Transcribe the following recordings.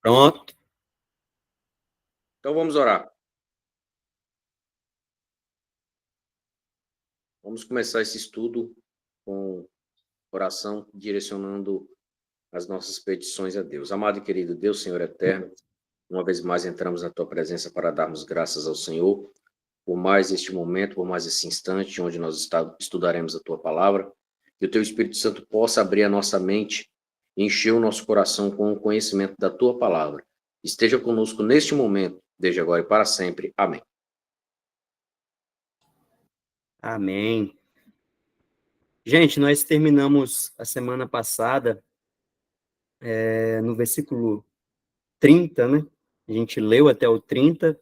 Pronto. Então vamos orar. Vamos começar esse estudo com oração, direcionando as nossas petições a Deus. Amado e querido Deus, Senhor eterno, uma vez mais entramos na tua presença para darmos graças ao Senhor por mais este momento, por mais esse instante onde nós estudaremos a tua palavra, que o teu Espírito Santo possa abrir a nossa mente e encher o nosso coração com o conhecimento da tua palavra. Esteja conosco neste momento, desde agora e para sempre. Amém. Amém. Gente, nós terminamos a semana passada no versículo 30, né? A gente leu até o 30.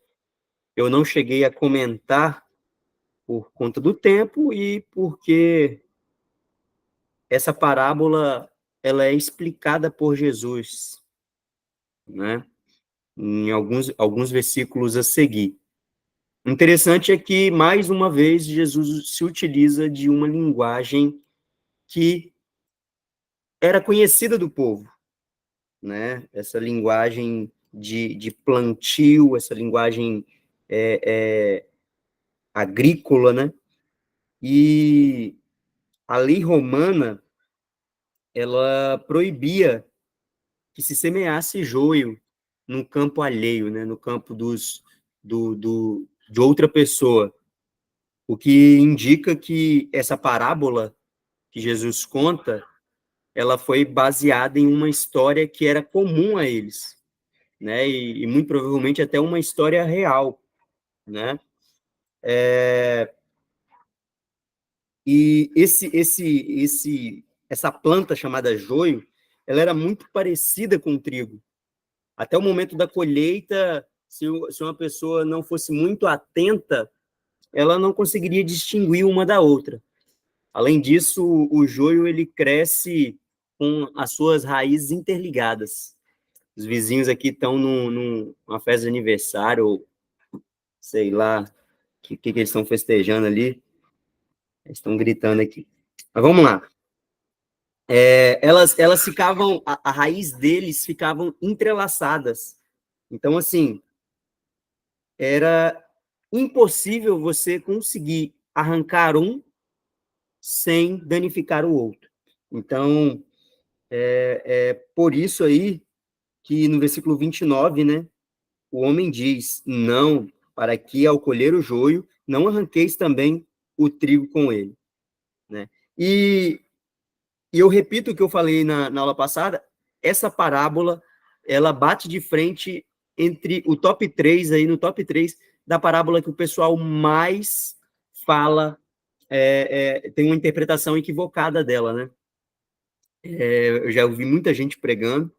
Eu não cheguei a comentar por conta do tempo e porque essa parábola ela é explicada por Jesus, né? Em alguns versículos a seguir. O interessante é que, mais uma vez, Jesus se utiliza de uma linguagem que era conhecida do povo, né? Essa linguagem de plantio, essa linguagem agrícola, né? E a lei romana, ela proibia que se semeasse joio no campo alheio, né? No campo de outra pessoa, o que indica que essa parábola que Jesus conta, ela foi baseada em uma história que era comum a eles, né? E muito provavelmente até uma história real, né? E essa planta chamada joio, ela era muito parecida com o trigo. Até o momento da colheita, se uma pessoa não fosse muito atenta, ela não conseguiria distinguir uma da outra. Além disso, o joio ele cresce com as suas raízes interligadas. Os vizinhos aqui estão numa festa de aniversário, ou sei lá, o que eles estão festejando ali. Eles estão gritando aqui. Mas vamos lá. Elas ficavam, a raiz deles ficavam entrelaçadas. Então, assim, era impossível você conseguir arrancar um sem danificar o outro. Então, é por isso aí que no versículo 29, né, o homem diz, não, para que ao colher o joio, não arranqueis também o trigo com ele, né? E eu repito o que eu falei na aula passada, essa parábola, ela bate de frente entre o top 3, aí no top 3 da parábola que o pessoal mais fala, tem uma interpretação equivocada dela, né? Eu já ouvi muita gente pregando,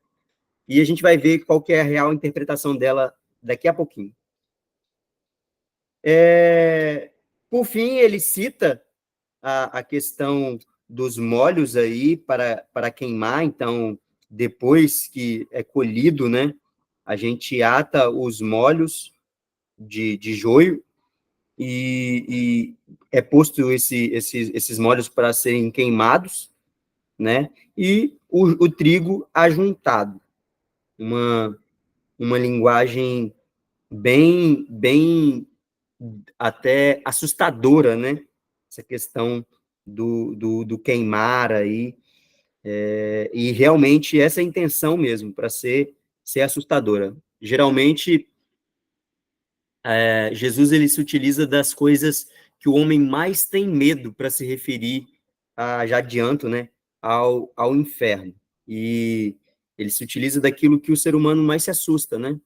e a gente vai ver qual que é a real interpretação dela daqui a pouquinho. Por fim, ele cita a questão dos molhos aí para queimar, então, depois que é colhido, né, a gente ata os molhos de joio e é posto esses molhos para serem queimados, né, e o trigo ajuntado, uma linguagem bem até assustadora, né? Essa questão do queimar aí, e realmente essa é a intenção mesmo, para ser assustadora. Geralmente, Jesus ele se utiliza das coisas que o homem mais tem medo para se referir, já adianto, né, ao inferno. E ele se utiliza daquilo que o ser humano mais se assusta, né?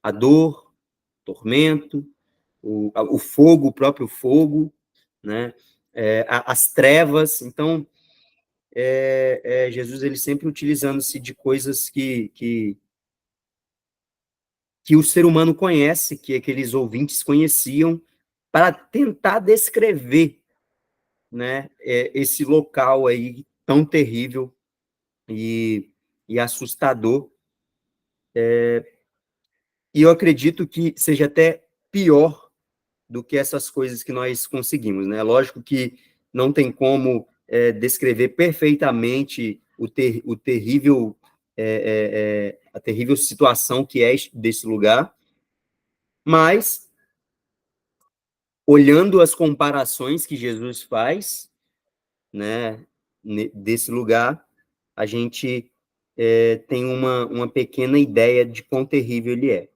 A dor, tormento, o fogo, o próprio fogo, né? As trevas. Então, Jesus ele sempre utilizando-se de coisas que o ser humano conhece, que aqueles ouvintes conheciam, para tentar descrever, né, esse local aí tão terrível e assustador. E eu acredito que seja até pior do que essas coisas que nós conseguimos, né? Lógico que não tem como descrever perfeitamente o terrível a terrível situação que é desse lugar, mas, olhando as comparações que Jesus faz, né, desse lugar, a gente tem uma pequena ideia de quão terrível ele é.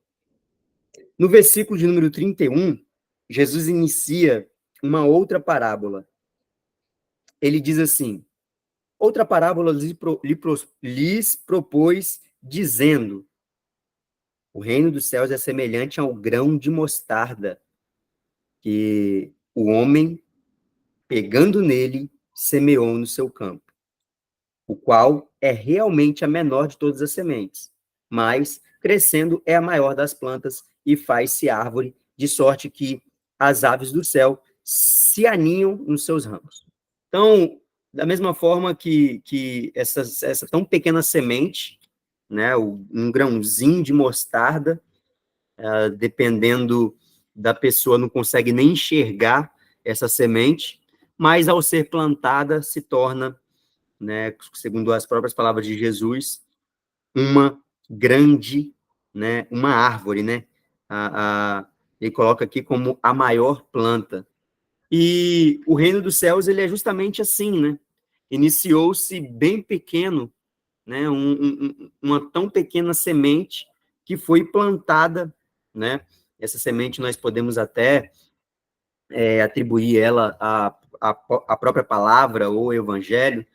No versículo de número 31, Jesus inicia uma outra parábola. Ele diz assim: outra parábola lhes propôs, dizendo: o reino dos céus é semelhante ao grão de mostarda, que o homem, pegando nele, semeou no seu campo, o qual é realmente a menor de todas as sementes, mas, crescendo, é a maior das plantas e faz-se árvore, de sorte que as aves do céu se aninham nos seus ramos. Então, da mesma forma que essa tão pequena semente, né, um grãozinho de mostarda, dependendo da pessoa, não consegue nem enxergar essa semente, mas ao ser plantada se torna, né, segundo as próprias palavras de Jesus, uma grande, né, uma árvore, né? Ele coloca aqui como a maior planta. E o reino dos céus, ele é justamente assim, né? Iniciou-se bem pequeno, né? Uma tão pequena semente que foi plantada, né? Essa semente nós podemos até atribuir ela à própria palavra ou evangelho,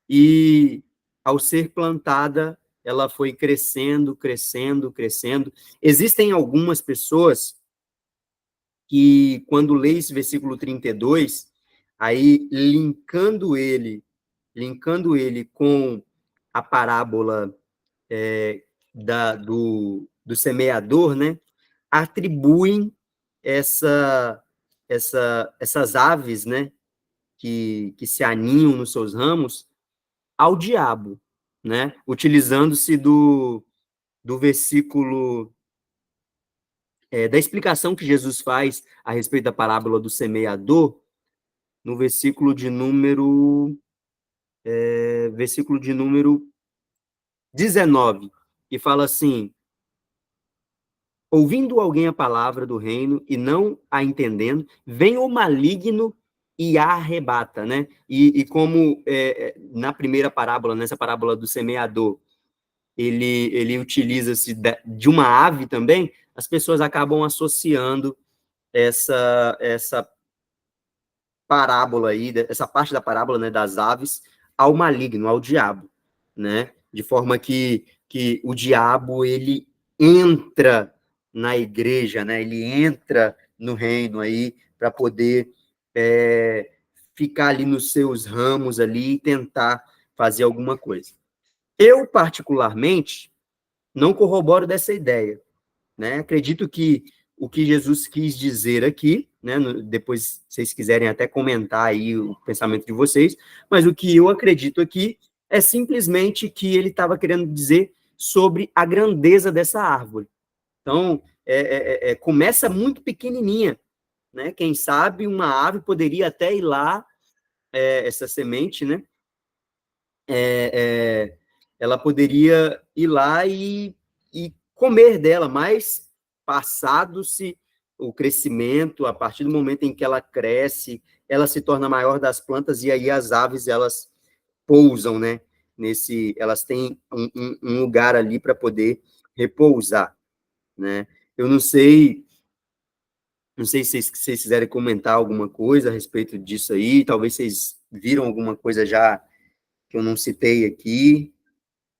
e ao ser plantada, ela foi crescendo, crescendo, crescendo. Existem algumas pessoas que, quando lê esse versículo 32, aí linkando ele com a parábola do semeador, né, atribuem essas aves, né, que se aninham nos seus ramos, ao diabo, né? Utilizando-se do versículo, da explicação que Jesus faz a respeito da parábola do semeador, no versículo de número 19, que fala assim: ouvindo alguém a palavra do reino e não a entendendo, vem o maligno e a arrebata, né? E como na primeira parábola, nessa parábola do semeador, ele utiliza-se de uma ave também, as pessoas acabam associando essa parábola aí, essa parte da parábola, né, das aves, ao maligno, ao diabo, né? De forma que o diabo, ele entra na igreja, né? Ele entra no reino aí para poder ficar ali nos seus ramos ali e tentar fazer alguma coisa. Eu, particularmente, não corroboro dessa ideia, né? Acredito que o que Jesus quis dizer aqui, né? Depois, se vocês quiserem até comentar aí o pensamento de vocês, mas o que eu acredito aqui é simplesmente que ele estava querendo dizer sobre a grandeza dessa árvore. Então, começa muito pequenininha, né? Quem sabe uma ave poderia até ir lá, essa semente, né? Ela poderia ir lá e comer dela, mas passado-se o crescimento, a partir do momento em que ela cresce, ela se torna a maior das plantas, e aí as aves, elas pousam, né? Elas têm um lugar ali para poder repousar, né? Eu não sei se vocês quiserem comentar alguma coisa a respeito disso aí, talvez vocês viram alguma coisa já que eu não citei aqui,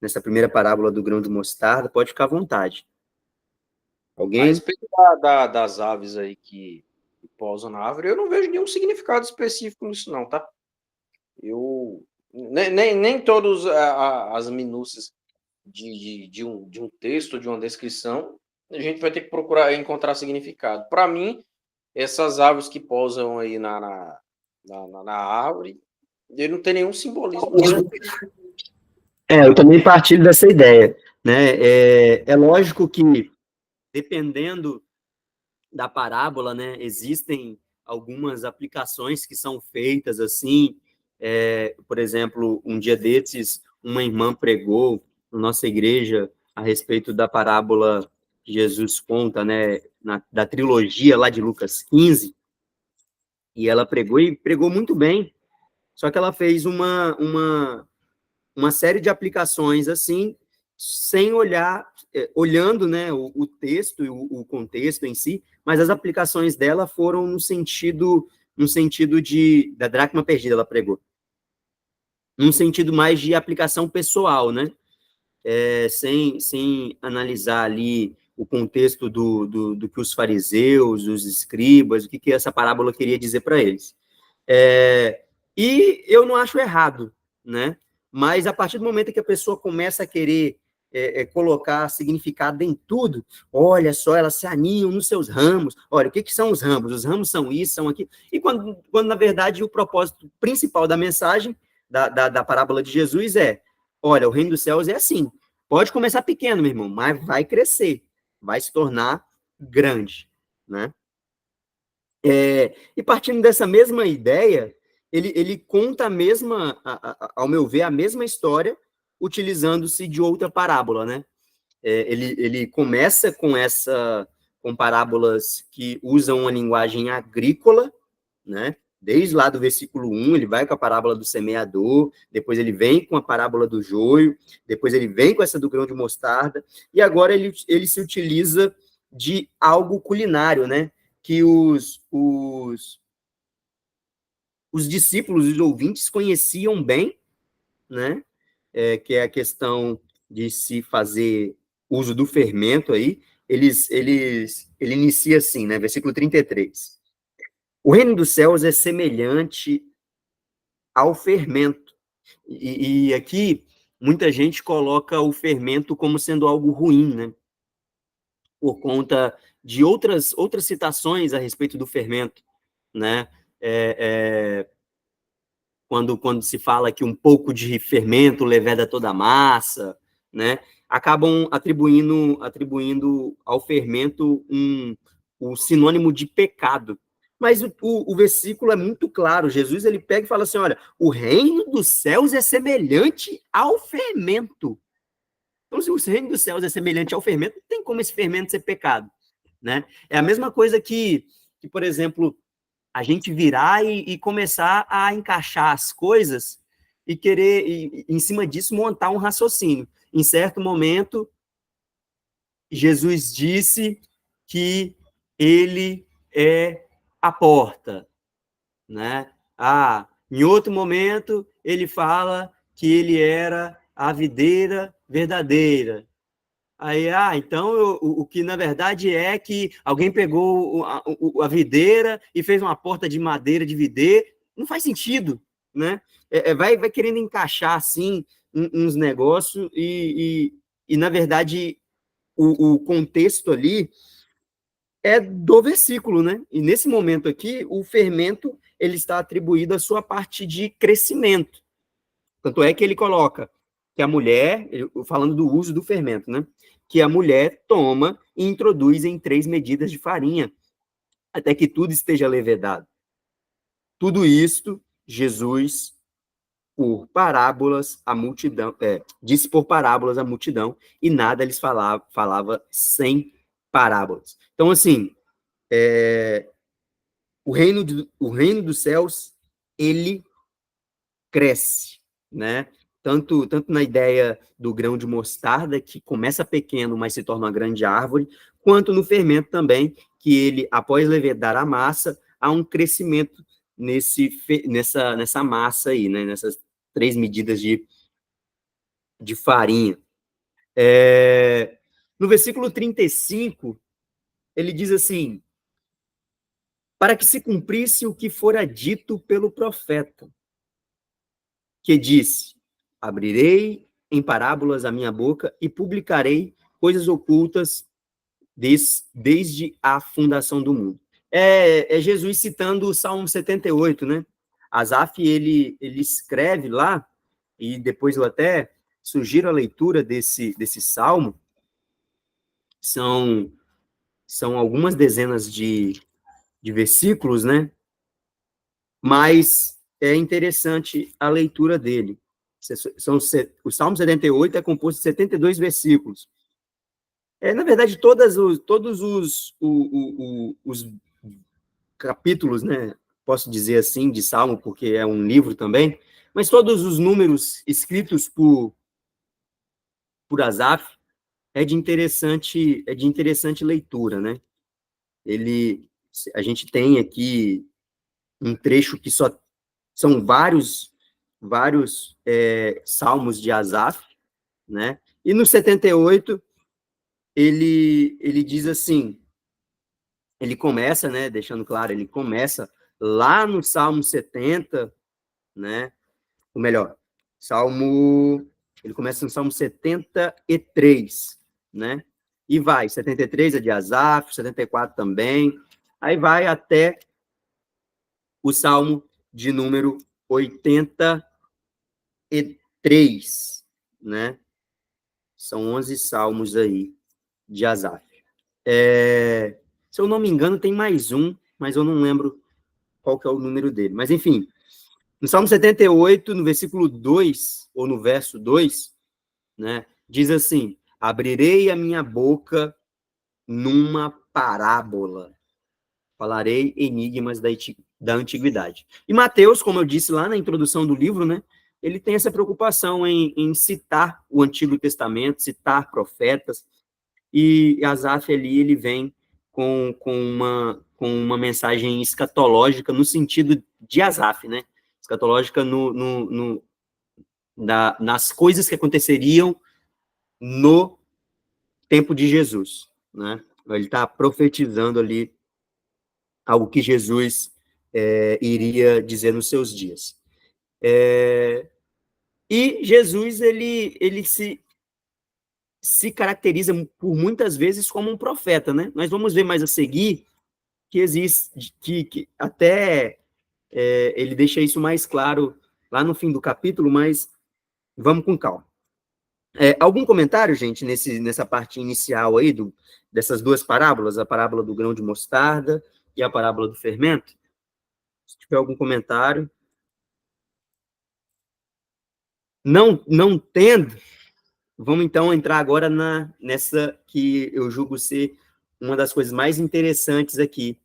nessa primeira parábola do grão de mostarda, pode ficar à vontade. A Alguém? respeito das aves aí que pousam na árvore, eu não vejo nenhum significado específico nisso não, tá? Eu nem todas as minúcias de um texto, de uma descrição, a gente vai ter que procurar encontrar significado. Para mim, essas aves que pousam aí na árvore, ele não tem nenhum simbolismo. Eu também partilho dessa ideia, né? É lógico que, dependendo da parábola, né, existem algumas aplicações que são feitas assim. Por exemplo, um dia desses, uma irmã pregou na nossa igreja a respeito da parábola que Jesus conta, né, da trilogia lá de Lucas 15, e ela pregou, e pregou muito bem, só que ela fez uma série de aplicações assim, sem olhar, olhando, né, o texto e o contexto em si, mas as aplicações dela foram no sentido da dracma perdida, ela pregou, num sentido mais de aplicação pessoal, né, sem analisar ali o contexto do que os fariseus, os escribas, o que essa parábola queria dizer para eles. E eu não acho errado, né? Mas a partir do momento que a pessoa começa a querer colocar significado em tudo, olha só, elas se aninham nos seus ramos. Olha, o que são os ramos? Os ramos são isso, são aquilo. E quando na verdade, o propósito principal da mensagem, da parábola de Jesus olha, o reino dos céus é assim. Pode começar pequeno, meu irmão, mas vai crescer, vai se tornar grande, né? E partindo dessa mesma ideia, ele conta ao meu ver, a mesma história, utilizando-se de outra parábola, né? Ele começa com parábolas que usam uma linguagem agrícola, né? Desde lá do versículo 1, ele vai com a parábola do semeador, depois ele vem com a parábola do joio, depois ele vem com essa do grão de mostarda, e agora ele se utiliza de algo culinário, né? Que os discípulos, os ouvintes, conheciam bem, né? Que é a questão de se fazer uso do fermento aí. Ele inicia assim, né? Versículo 33. O reino dos céus é semelhante ao fermento. E aqui, muita gente coloca o fermento como sendo algo ruim, né? Por conta de outras citações a respeito do fermento, né? Quando se fala que um pouco de fermento leveda toda a massa, né? Acabam atribuindo ao fermento o sinônimo de pecado. Mas o versículo é muito claro. Jesus ele pega e fala assim: olha, o reino dos céus é semelhante ao fermento. Então, se o reino dos céus é semelhante ao fermento, não tem como esse fermento ser pecado, né? É a mesma coisa que por exemplo, a gente virar e começar a encaixar as coisas e querer, em cima disso, montar um raciocínio. Em certo momento, Jesus disse que ele é a porta, né? Em outro momento, ele fala que ele era a videira verdadeira. Aí, então o que na verdade é que alguém pegou a videira e fez uma porta de madeira de videira, não faz sentido, né? Vai querendo encaixar assim uns negócios e na verdade o contexto ali é do versículo, né? E nesse momento aqui o fermento ele está atribuído à sua parte de crescimento. Tanto é que ele coloca que a mulher, falando do uso do fermento, né? Que a mulher toma e introduz em 3 medidas de farinha, até que tudo esteja levedado. Tudo isto, Jesus, por parábolas, a multidão, disse por parábolas a multidão, e nada lhes falava sem parábolas. Então, assim, o reino dos céus, ele cresce, né? Tanto na ideia do grão de mostarda, que começa pequeno, mas se torna uma grande árvore, quanto no fermento também, que ele, após levedar a massa, há um crescimento nessa massa aí, né? Nessas 3 medidas de farinha. No versículo 35, ele diz assim: para que se cumprisse o que fora dito pelo profeta, que disse: abrirei em parábolas a minha boca e publicarei coisas ocultas desde a fundação do mundo. É Jesus citando o Salmo 78, né? Asaf, ele escreve lá, e depois eu até sugiro a leitura desse salmo, são algumas dezenas de versículos, né? Mas é interessante a leitura dele. O Salmo 78 é composto de 72 versículos. Na verdade, todos os capítulos, né, posso dizer assim, de Salmo, porque é um livro também, mas todos os números escritos por Asaf é de interessante leitura, né? A gente tem aqui um trecho que são vários salmos de Asaf, né? E no 78 ele diz assim, ele começa, né, deixando claro, ele começa lá no Salmo 70, né? Ou melhor, ele começa no Salmo 73, né? E vai, 73 é de Asaf, 74 também, aí vai até o Salmo de número 83, né? São 11 salmos aí de Asaf. Se eu não me engano, tem mais um, mas eu não lembro qual que é o número dele. Mas, enfim, no Salmo 78, no versículo 2, ou no verso 2, né, diz assim: abrirei a minha boca numa parábola, falarei enigmas da antiguidade. E Mateus, como eu disse lá na introdução do livro, né, ele tem essa preocupação em citar o Antigo Testamento, citar profetas, e Asaf ali, ele vem com uma mensagem escatológica no sentido de Asaf, né? Escatológica nas coisas que aconteceriam no tempo de Jesus, né? Ele está profetizando ali algo que Jesus iria dizer nos seus dias. E Jesus, ele se caracteriza por muitas vezes como um profeta, né? Nós vamos ver mais a seguir que existe, que até ele deixa isso mais claro lá no fim do capítulo, mas vamos com calma. Algum comentário, gente, nessa parte inicial aí dessas duas parábolas, a parábola do grão de mostarda e a parábola do fermento? Se tiver algum comentário. Não tendo, vamos então entrar agora nessa que eu julgo ser uma das coisas mais interessantes aqui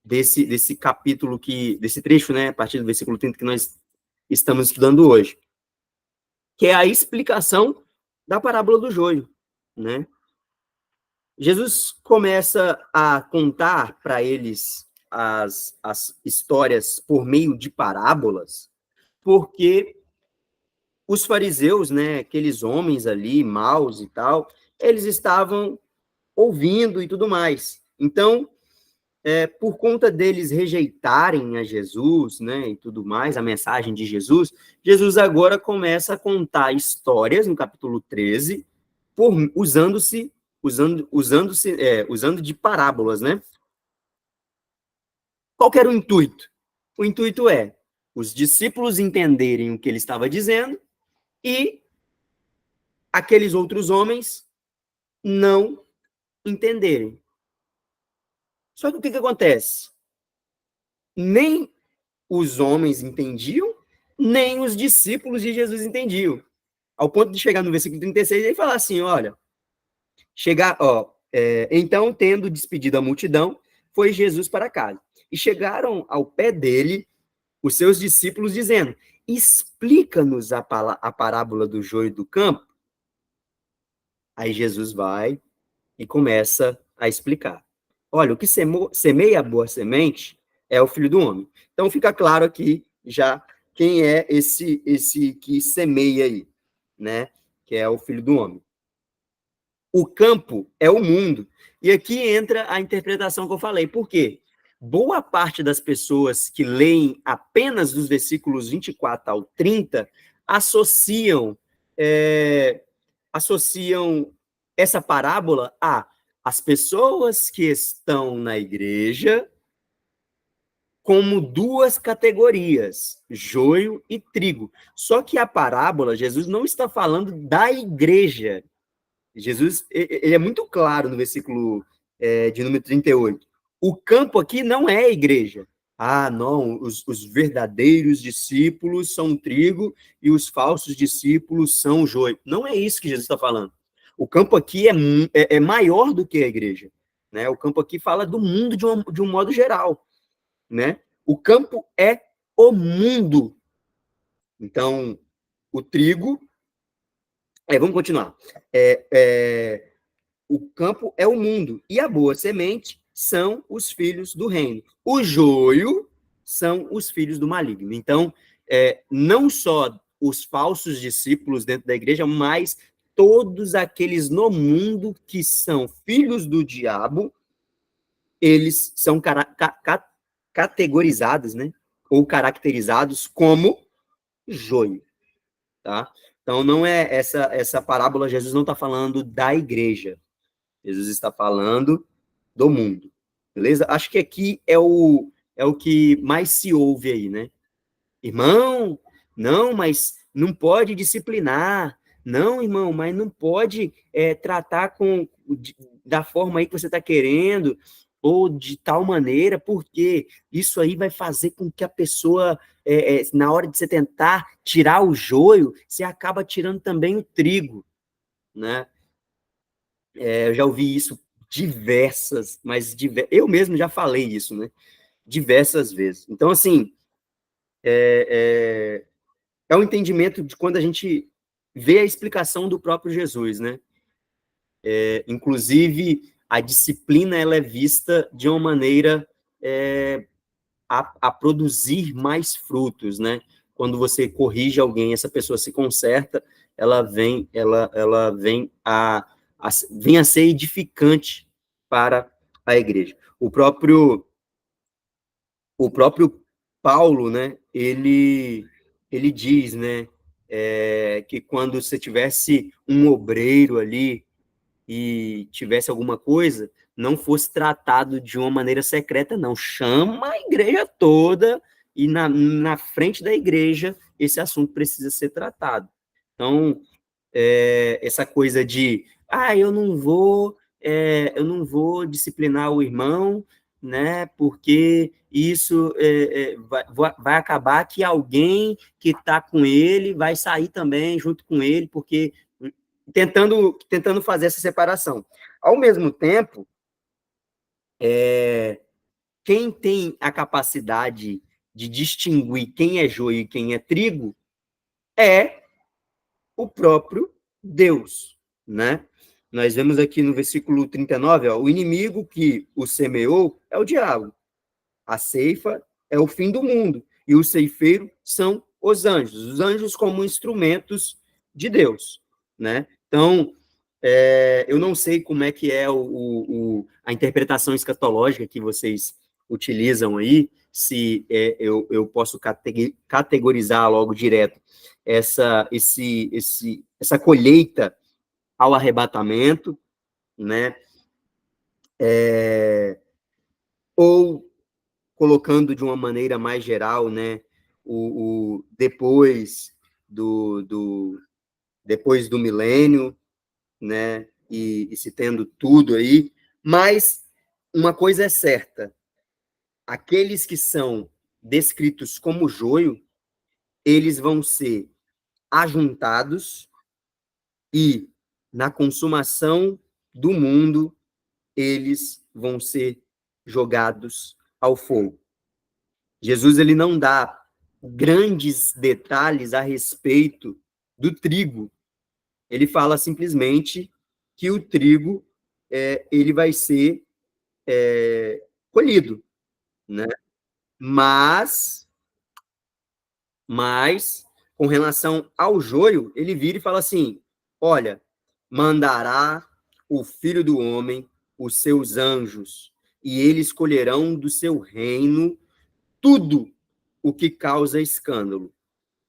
desse capítulo, desse trecho, né, a partir do versículo 30 que nós estamos estudando hoje, que é a explicação da parábola do joio, né? Jesus começa a contar para eles as histórias por meio de parábolas, porque os fariseus, né, aqueles homens ali, maus e tal, eles estavam ouvindo e tudo mais. Então, por conta deles rejeitarem a Jesus, né, e tudo mais, a mensagem de Jesus, Jesus agora começa a contar histórias, no capítulo 13, usando de parábolas, né? Qual que era o intuito? O intuito é os discípulos entenderem o que ele estava dizendo e aqueles outros homens não entenderem. Só que o que acontece? Nem os homens entendiam, nem os discípulos de Jesus entendiam. Ao ponto de chegar no versículo 36 e falar assim, olha, então, tendo despedido a multidão, foi Jesus para casa. E chegaram ao pé dele os seus discípulos dizendo, explica-nos a parábola do joio do campo. Aí Jesus vai e começa a explicar. Olha, o que semeia a boa semente é o Filho do Homem. Então, fica claro aqui já quem é esse que semeia aí, né? Que é o Filho do Homem. O campo é o mundo. E aqui entra a interpretação que eu falei. Por quê? Boa parte das pessoas que leem apenas dos versículos 24 ao 30 associam essa parábola a as pessoas que estão na igreja como duas categorias, joio e trigo. Só que a parábola, Jesus não está falando da igreja. Jesus, ele é muito claro no versículo de número 38. O campo aqui não é a igreja. Ah, não, os verdadeiros discípulos são trigo e os falsos discípulos são joio. Não é isso que Jesus está falando. O campo aqui é maior do que a igreja, né? O campo aqui fala do mundo de um modo geral, né? O campo é o mundo. Então, o trigo... vamos continuar. O campo é o mundo, e a boa semente são os filhos do reino. O joio são os filhos do maligno. Então, não só os falsos discípulos dentro da igreja, mas todos aqueles no mundo que são filhos do diabo, eles são categorizados, né? Ou caracterizados como joio, tá? Então, não é essa parábola, Jesus não está falando da igreja. Jesus está falando do mundo, beleza? Acho que aqui é o que mais se ouve aí, né? Irmão, não, mas não pode disciplinar. Não, irmão, mas não pode tratar da forma aí que você está querendo, ou de tal maneira, porque isso aí vai fazer com que a pessoa, na hora de você tentar tirar o joio, você acaba tirando também o trigo, né? Eu já ouvi isso eu mesmo já falei isso, né? Diversas vezes. Então, assim, é um entendimento de quando a gente vê a explicação do próprio Jesus, né? Inclusive, a disciplina ela é vista de uma maneira a produzir mais frutos, né? Quando você corrige alguém, essa pessoa se conserta, ela vem a ser edificante para a igreja. O próprio Paulo, né? Ele diz, né? Que quando você tivesse um obreiro ali e tivesse alguma coisa, não fosse tratado de uma maneira secreta, não. Chama a igreja toda e na frente da igreja esse assunto precisa ser tratado. Então, essa coisa de, eu não vou disciplinar o irmão, né, porque isso vai acabar que alguém que está com ele vai sair também junto com ele, porque tentando fazer essa separação. Ao mesmo tempo, quem tem a capacidade de distinguir quem é joio e quem é trigo é o próprio Deus, né? Nós vemos aqui no versículo 39, ó, o inimigo que o semeou é o diabo. A ceifa é o fim do mundo e o ceifeiro são os anjos como instrumentos de Deus, né? Então, eu não sei como é que é a interpretação escatológica que vocês utilizam aí, se eu posso categorizar logo direto essa colheita ao arrebatamento, né? Ou colocando de uma maneira mais geral, né? Depois depois do milênio, né? E se tendo tudo aí, mas uma coisa é certa: aqueles que são descritos como joio, eles vão ser ajuntados e na consumação do mundo eles vão ser jogados ao fogo. Jesus ele não dá grandes detalhes a respeito do trigo. Ele fala simplesmente que o trigo ele vai ser colhido, né? Mas com relação ao joio, ele vira e fala assim: olha, mandará o Filho do Homem os seus anjos, e eles colherão do seu reino tudo o que causa escândalo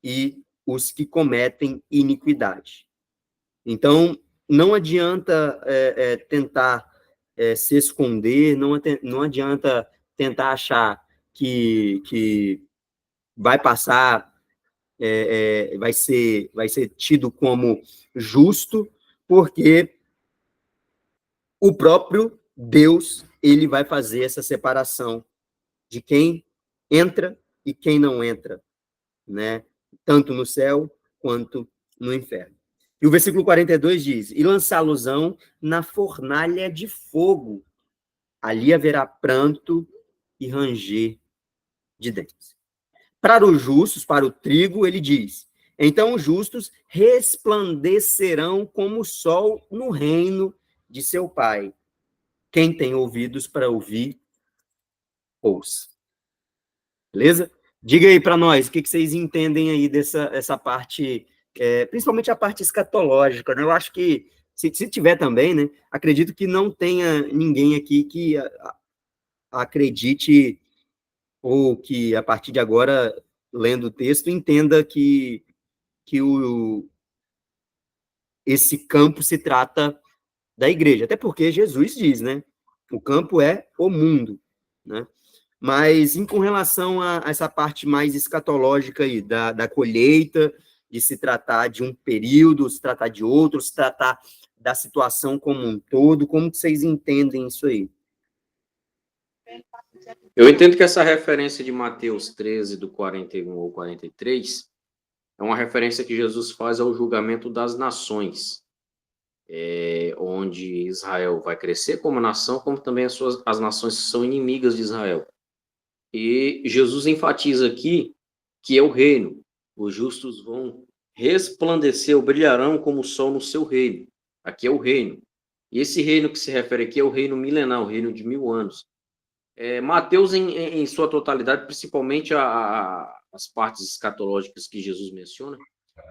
e os que cometem iniquidade. Então, não adianta tentar se esconder, não adianta tentar achar que vai passar, vai ser tido como justo, porque o próprio Deus ele vai fazer essa separação de quem entra e quem não entra, né? Tanto no céu quanto no inferno. E o versículo 42 diz: e lançá-los-ão na fornalha de fogo, ali haverá pranto e ranger de dentes. Para os justos, para o trigo, ele diz: então os justos resplandecerão como o sol no reino de seu Pai. Quem tem ouvidos para ouvir, ouça. Beleza? Diga aí para nós, o que vocês entendem aí dessa parte, principalmente a parte escatológica, né? Eu acho que, se tiver também, né, acredito que não tenha ninguém aqui que acredite, ou que, a partir de agora, lendo o texto, entenda que esse campo se trata da igreja. Até porque Jesus diz, né? O campo é o mundo, né? Mas, com relação a essa parte mais escatológica aí, da colheita, de se tratar de um período, se tratar de outro, se tratar da situação como um todo, como que vocês entendem isso aí? Eu entendo que essa referência de Mateus 13, do 41 ao 43, é uma referência que Jesus faz ao julgamento das nações, onde Israel vai crescer como nação, como também as nações que são inimigas de Israel. E Jesus enfatiza aqui que é o reino. Os justos vão resplandecer, ou brilharão como o sol no seu reino. Aqui é o reino. E esse reino que se refere aqui é o reino milenar, o reino de 1000 anos. Mateus, em sua totalidade, principalmente as partes escatológicas que Jesus menciona,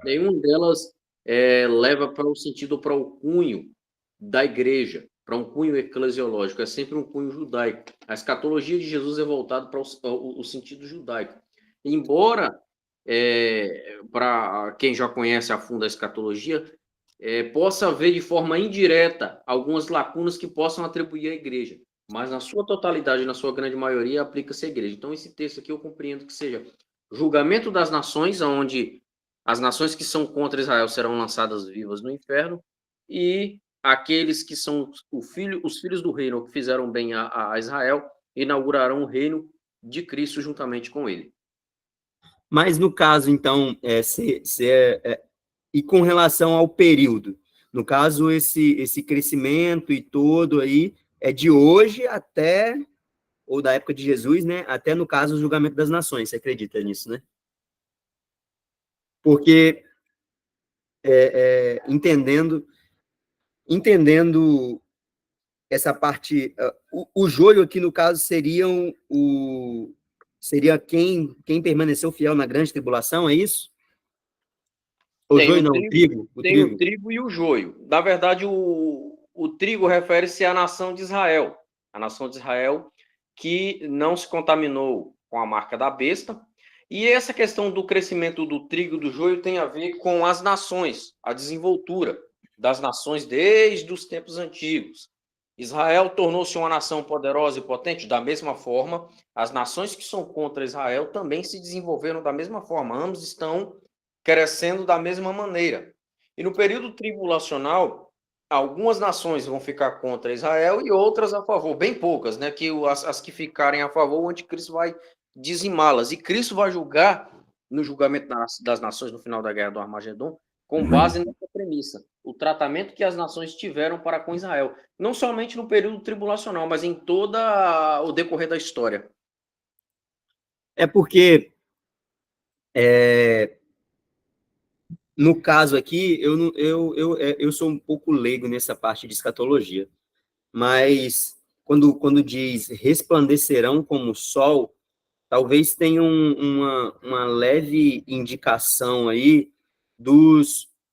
nenhuma delas leva para o sentido, para o cunho da igreja, para um cunho eclesiológico, é sempre um cunho judaico. A escatologia de Jesus é voltada para o sentido judaico. Embora, para quem já conhece a fundo a escatologia, possa haver de forma indireta algumas lacunas que possam atribuir à igreja, mas na sua totalidade, na sua grande maioria, aplica-se à igreja. Então, esse texto aqui eu compreendo que seja julgamento das nações, onde as nações que são contra Israel serão lançadas vivas no inferno, e aqueles que são os filhos do reino, que fizeram bem a Israel, inaugurarão o reino de Cristo juntamente com ele. Mas, no caso, então, e com relação ao período, no caso, esse crescimento e todo aí, é de hoje até, ou da época de Jesus, né, até, no caso, o julgamento das nações, você acredita nisso, né? Porque, entendendo essa parte, o joio aqui, no caso, seria quem permaneceu fiel na grande tribulação, é isso? O joio não, o trigo. Tem o trigo e o joio. Na verdade, o trigo refere-se à nação de Israel. A nação de Israel que não se contaminou com a marca da besta. E essa questão do crescimento do trigo e do joio tem a ver com as nações, a desenvoltura das nações desde os tempos antigos. Israel tornou-se uma nação poderosa e potente da mesma forma. As nações que são contra Israel também se desenvolveram da mesma forma. Ambos estão crescendo da mesma maneira. E no período tribulacional, algumas nações vão ficar contra Israel e outras a favor, bem poucas, né? Que as que ficarem a favor, o anticristo vai dizimá-las. E Cristo vai julgar, no julgamento das nações no final da Guerra do Armagedon, com base nessa premissa, o tratamento que as nações tiveram para com Israel. Não somente no período tribulacional, mas em todo o decorrer da história. É porque, no caso aqui, eu sou um pouco leigo nessa parte de escatologia, mas quando diz resplandecerão como o sol, talvez tenha uma leve indicação aí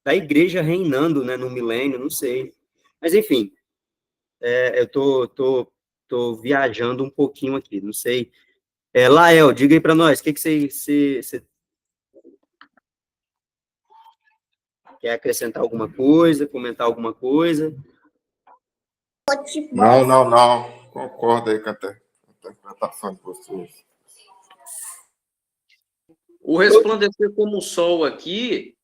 da igreja reinando, né, no milênio, não sei. Mas, enfim, eu tô viajando um pouquinho aqui, não sei. Lael, diga aí para nós, o que você quer acrescentar alguma coisa, comentar alguma coisa? Não. Concordo aí com a interpretação de vocês. O resplandecer como o sol aqui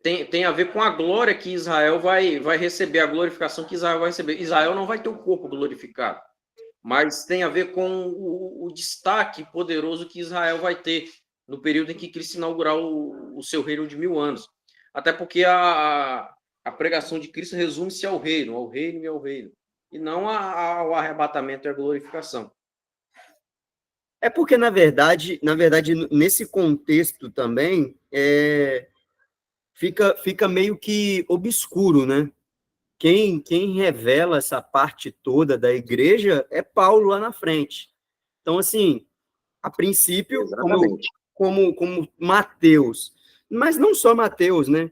tem a ver com a glória que Israel vai receber, a glorificação que Israel vai receber. Israel não vai ter o corpo glorificado. mas tem a ver com o destaque poderoso que Israel vai ter no período em que Cristo inaugurar o seu reino de 1000 anos. Até porque a pregação de Cristo resume-se ao reino e ao reino, e não ao arrebatamento e à glorificação. É porque, na verdade, nesse contexto também, fica meio que obscuro, né? Quem revela essa parte toda da igreja é Paulo lá na frente. Então, assim, a princípio, como Mateus, mas não só Mateus, né?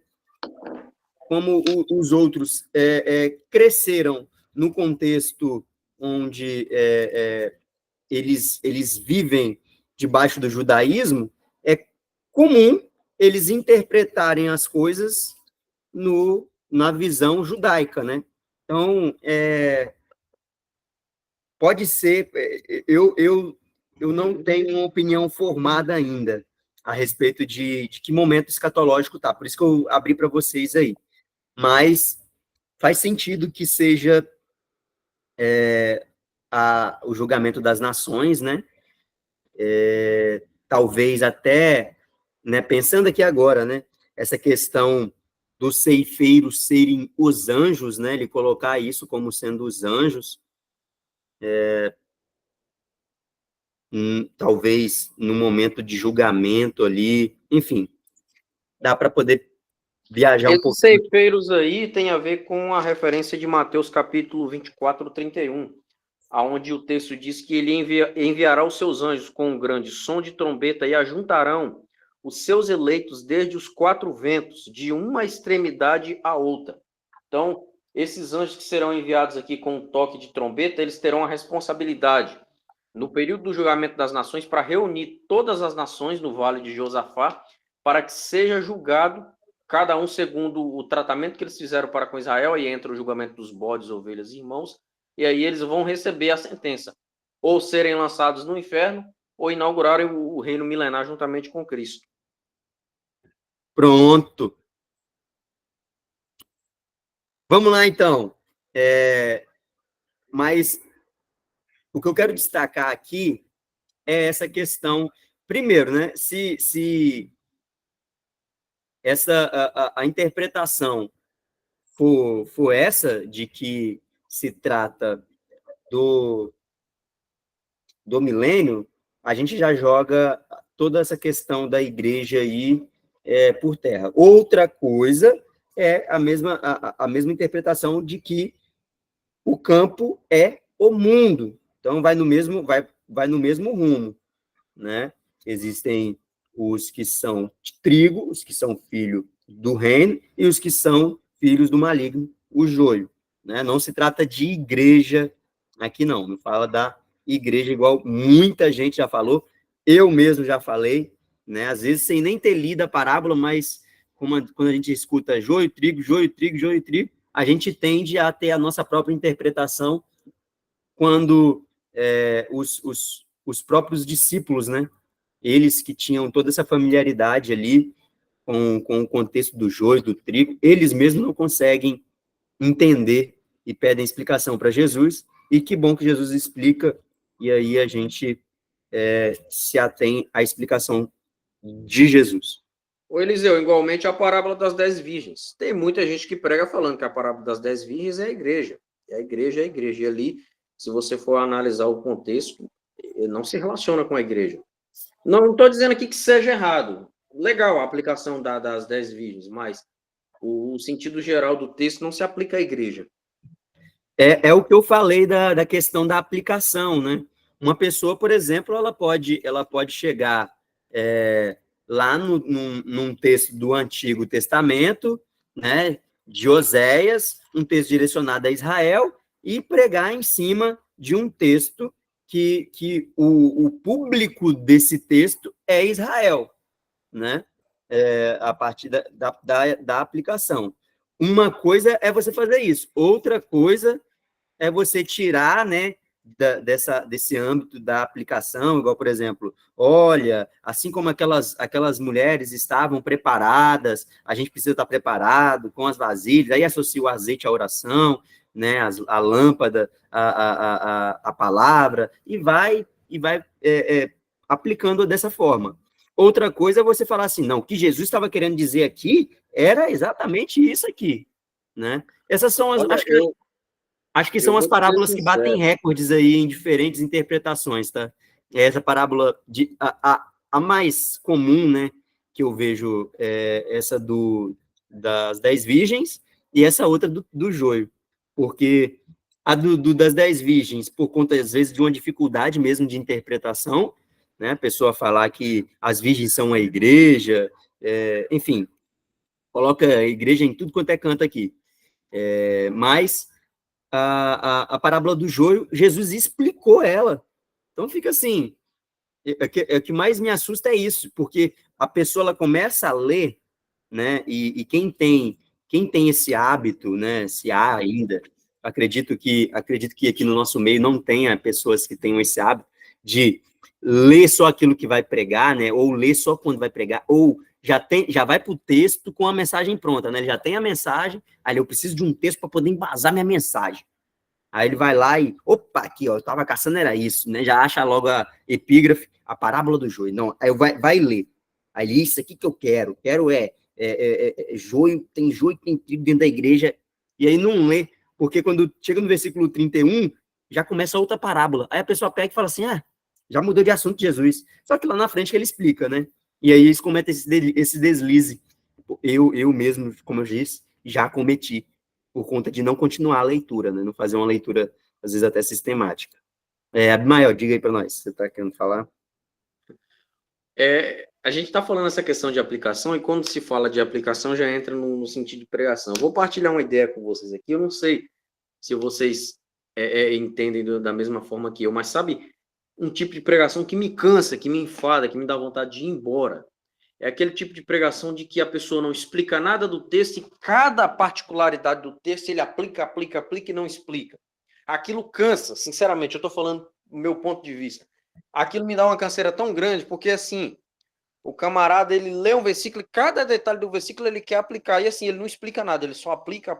Como os outros cresceram no contexto onde eles vivem debaixo do judaísmo, é comum eles interpretarem as coisas na visão judaica, né? Então, pode ser, eu não tenho uma opinião formada ainda a respeito de que momento escatológico tá, por isso que eu abri para vocês aí. Mas faz sentido que seja o julgamento das nações, né? Talvez até, né, pensando aqui agora, né, essa questão dos ceifeiros serem os anjos, né, ele colocar isso como sendo os anjos, talvez no momento de julgamento ali, enfim, dá para poder viajar um pouco. Esses ceifeiros aí tem a ver com a referência de Mateus capítulo 24, 31, aonde o texto diz que ele enviará os seus anjos com um grande som de trombeta e ajuntarão os seus eleitos desde os 4 ventos, de uma extremidade à outra. Então, esses anjos que serão enviados aqui com um toque de trombeta, eles terão a responsabilidade, no período do julgamento das nações, para reunir todas as nações no vale de Josafá, para que seja julgado cada um segundo o tratamento que eles fizeram para com Israel, e entra o julgamento dos bodes, ovelhas e irmãos, e aí eles vão receber a sentença, ou serem lançados no inferno, ou inaugurarem o reino milenar juntamente com Cristo. Pronto. Vamos lá, então. Mas o que eu quero destacar aqui é essa questão, primeiro, né, se a interpretação for essa, de que se trata do milênio, a gente já joga toda essa questão da igreja aí por terra. Outra coisa é a mesma interpretação de que o campo é o mundo. Então, vai no mesmo rumo, né? Existem os que são de trigo, os que são filhos do reino, e os que são filhos do maligno, o joio, né? Não se trata de igreja aqui, não fala da igreja igual muita gente já falou, eu mesmo já falei, né? Às vezes sem nem ter lido a parábola, mas quando a gente escuta joio, trigo, joio, trigo, joio, trigo, a gente tende a ter a nossa própria interpretação quando os próprios discípulos, né? Eles que tinham toda essa familiaridade ali com o contexto do joio, do trigo, eles mesmos não conseguem entender e pedem explicação para Jesus, e que bom que Jesus explica, e aí a gente se atém à explicação de Jesus. Ô Eliseu, igualmente a parábola das 10 virgens. Tem muita gente que prega falando que a parábola das 10 virgens é a igreja. É a igreja. E ali, se você for analisar o contexto, não se relaciona com a igreja. Não estou dizendo aqui que seja errado. Legal a aplicação das 10 virgens, mas o sentido geral do texto não se aplica à igreja. É o que eu falei da questão da aplicação, né? Uma pessoa, por exemplo, ela pode chegar lá num texto do Antigo Testamento, né, de Oséias, um texto direcionado a Israel, e pregar em cima de um texto que o público desse texto é Israel, né? A partir da aplicação. Uma coisa é você fazer isso, outra coisa é você tirar, né, desse âmbito da aplicação, igual, por exemplo, olha, assim como aquelas mulheres estavam preparadas, a gente precisa estar preparado com as vasilhas, aí associa o azeite à oração, né, a lâmpada, a palavra, e vai aplicando dessa forma. Outra coisa é você falar assim, não, o que Jesus estava querendo dizer aqui era exatamente isso aqui, né? Essas são as, Olha, acho que eu são as vou te ser parábolas que batem sincero. recordes aí em diferentes interpretações, tá? Essa parábola, a mais comum, né, que eu vejo é essa das 10 virgens e essa outra do joio. Porque a das 10 virgens, por conta, às vezes, de uma dificuldade mesmo de interpretação, né, a pessoa falar que as virgens são a igreja, enfim, coloca a igreja em tudo quanto é canto aqui. Mas a parábola do joio, Jesus explicou ela. Então fica assim, o que mais me assusta é isso, porque a pessoa ela começa a ler, né? E quem tem esse hábito, né? Se há ainda, acredito que aqui no nosso meio não tenha pessoas que tenham esse hábito de ler só aquilo que vai pregar, né? Ou ler só quando vai pregar, ou já vai para o texto com a mensagem pronta, né? Ele já tem a mensagem, aí eu preciso de um texto para poder embasar minha mensagem. Aí ele vai lá e, opa, aqui, ó, eu tava caçando, era isso, né? Já acha logo a epígrafe, a parábola do joio. Não, aí vai ler. Aí isso aqui que eu quero joio, tem trigo dentro da igreja, e aí não lê, porque quando chega no versículo 31, já começa outra parábola. Aí a pessoa pega e fala assim, já mudou de assunto Jesus. Só que lá na frente que ele explica, né? E aí eles cometem esse deslize. Eu mesmo, como eu disse, já cometi por conta de não continuar a leitura, né? Não fazer uma leitura, às vezes, até sistemática. Abimael, diga aí para nós, você está querendo falar? A gente está falando essa questão de aplicação, e quando se fala de aplicação, já entra no sentido de pregação. Eu vou partilhar uma ideia com vocês aqui, eu não sei se vocês entendem da mesma forma que eu, mas sabe, um tipo de pregação que me cansa, que me enfada, que me dá vontade de ir embora. É aquele tipo de pregação de que a pessoa não explica nada do texto e cada particularidade do texto ele aplica e não explica. Aquilo cansa, sinceramente, eu estou falando do meu ponto de vista. Aquilo me dá uma canseira tão grande, porque assim, o camarada, ele lê um versículo e cada detalhe do versículo ele quer aplicar, e assim, ele não explica nada, ele só aplica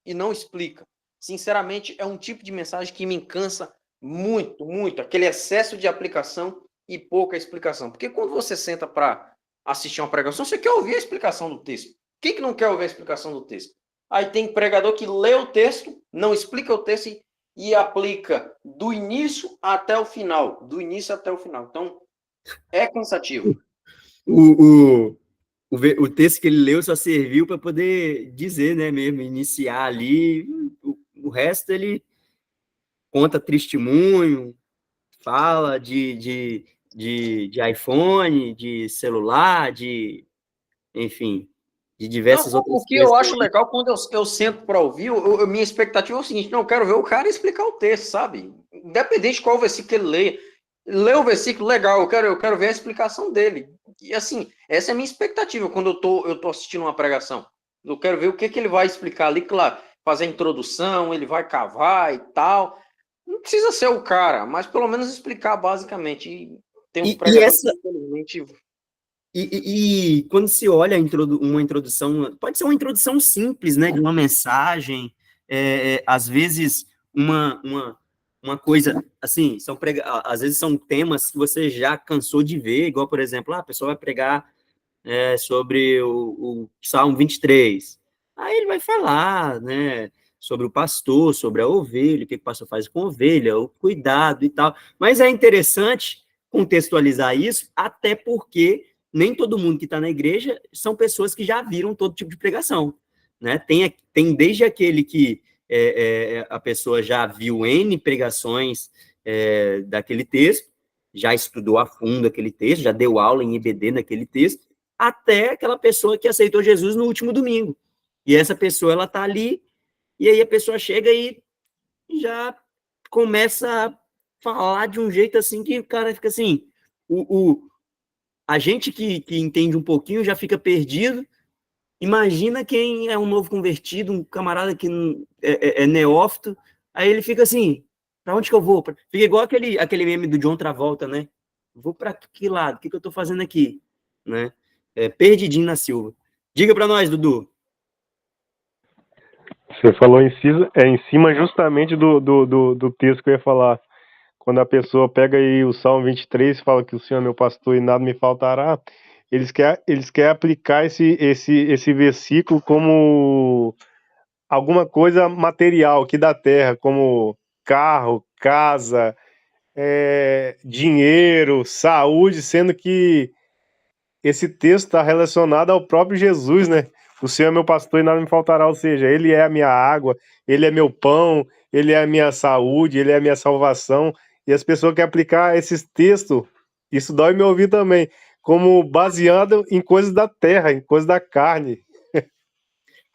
e não explica. Sinceramente, é um tipo de mensagem que me cansa muito, muito, aquele excesso de aplicação e pouca explicação. Porque quando você senta para assistir uma pregação, você quer ouvir a explicação do texto. Quem que não quer ouvir a explicação do texto? Aí tem pregador que lê o texto, não explica o texto e aplica do início até o final. Do início até o final. Então, é cansativo. O texto que ele leu só serviu para poder dizer, né, mesmo, iniciar ali. O resto ele conta testemunho, fala de iPhone, de celular, enfim, de Não, diversas o outras que eu acho questões. legal quando eu sento para ouvir, minha expectativa é o seguinte: não, eu quero ver o cara explicar o texto, sabe? Independente de qual versículo ele lê. Lê o versículo, legal, eu quero ver a explicação dele. E assim, essa é a minha expectativa quando eu tô assistindo uma pregação. Eu quero ver o que ele vai explicar ali, claro, fazer a introdução, ele vai cavar e tal. Não precisa ser o cara, mas pelo menos explicar basicamente. E tem uns E pregadores essa, que, infelizmente, e quando se olha uma introdução, pode ser uma introdução simples, né, de uma mensagem, às vezes uma coisa, assim, às vezes são temas que você já cansou de ver, igual, por exemplo, a pessoa vai pregar sobre o Salmo 23, aí ele vai falar, né, sobre o pastor, sobre a ovelha, o que o pastor faz com a ovelha, o cuidado e tal, mas é interessante contextualizar isso, até porque nem todo mundo que está na igreja são pessoas que já viram todo tipo de pregação, né? Tem desde aquele que a pessoa já viu N pregações daquele texto, já estudou a fundo aquele texto, já deu aula em IBD naquele texto, até aquela pessoa que aceitou Jesus no último domingo. E essa pessoa, ela está ali, e aí a pessoa chega e já começa a falar de um jeito assim que o cara fica assim, a gente que entende um pouquinho já fica perdido. Imagina quem é um novo convertido, um camarada que é neófito, aí ele fica assim, para onde que eu vou? Fica igual aquele meme do John Travolta, né? Vou para que lado? O que eu tô fazendo aqui? Né? Perdidinho na Silva. Diga para nós, Dudu. Você falou em cima justamente do texto que eu ia falar. Quando a pessoa pega aí o Salmo 23 e fala que o Senhor é meu pastor e nada me faltará, eles querem aplicar esse versículo como alguma coisa material aqui da terra, como carro, casa, dinheiro, saúde, sendo que esse texto está relacionado ao próprio Jesus, né? O Senhor é meu pastor e nada me faltará, ou seja, Ele é a minha água, Ele é meu pão, Ele é a minha saúde, Ele é a minha salvação. E as pessoas querem aplicar esses textos, isso dói me ouvir também, como baseado em coisas da terra, em coisas da carne.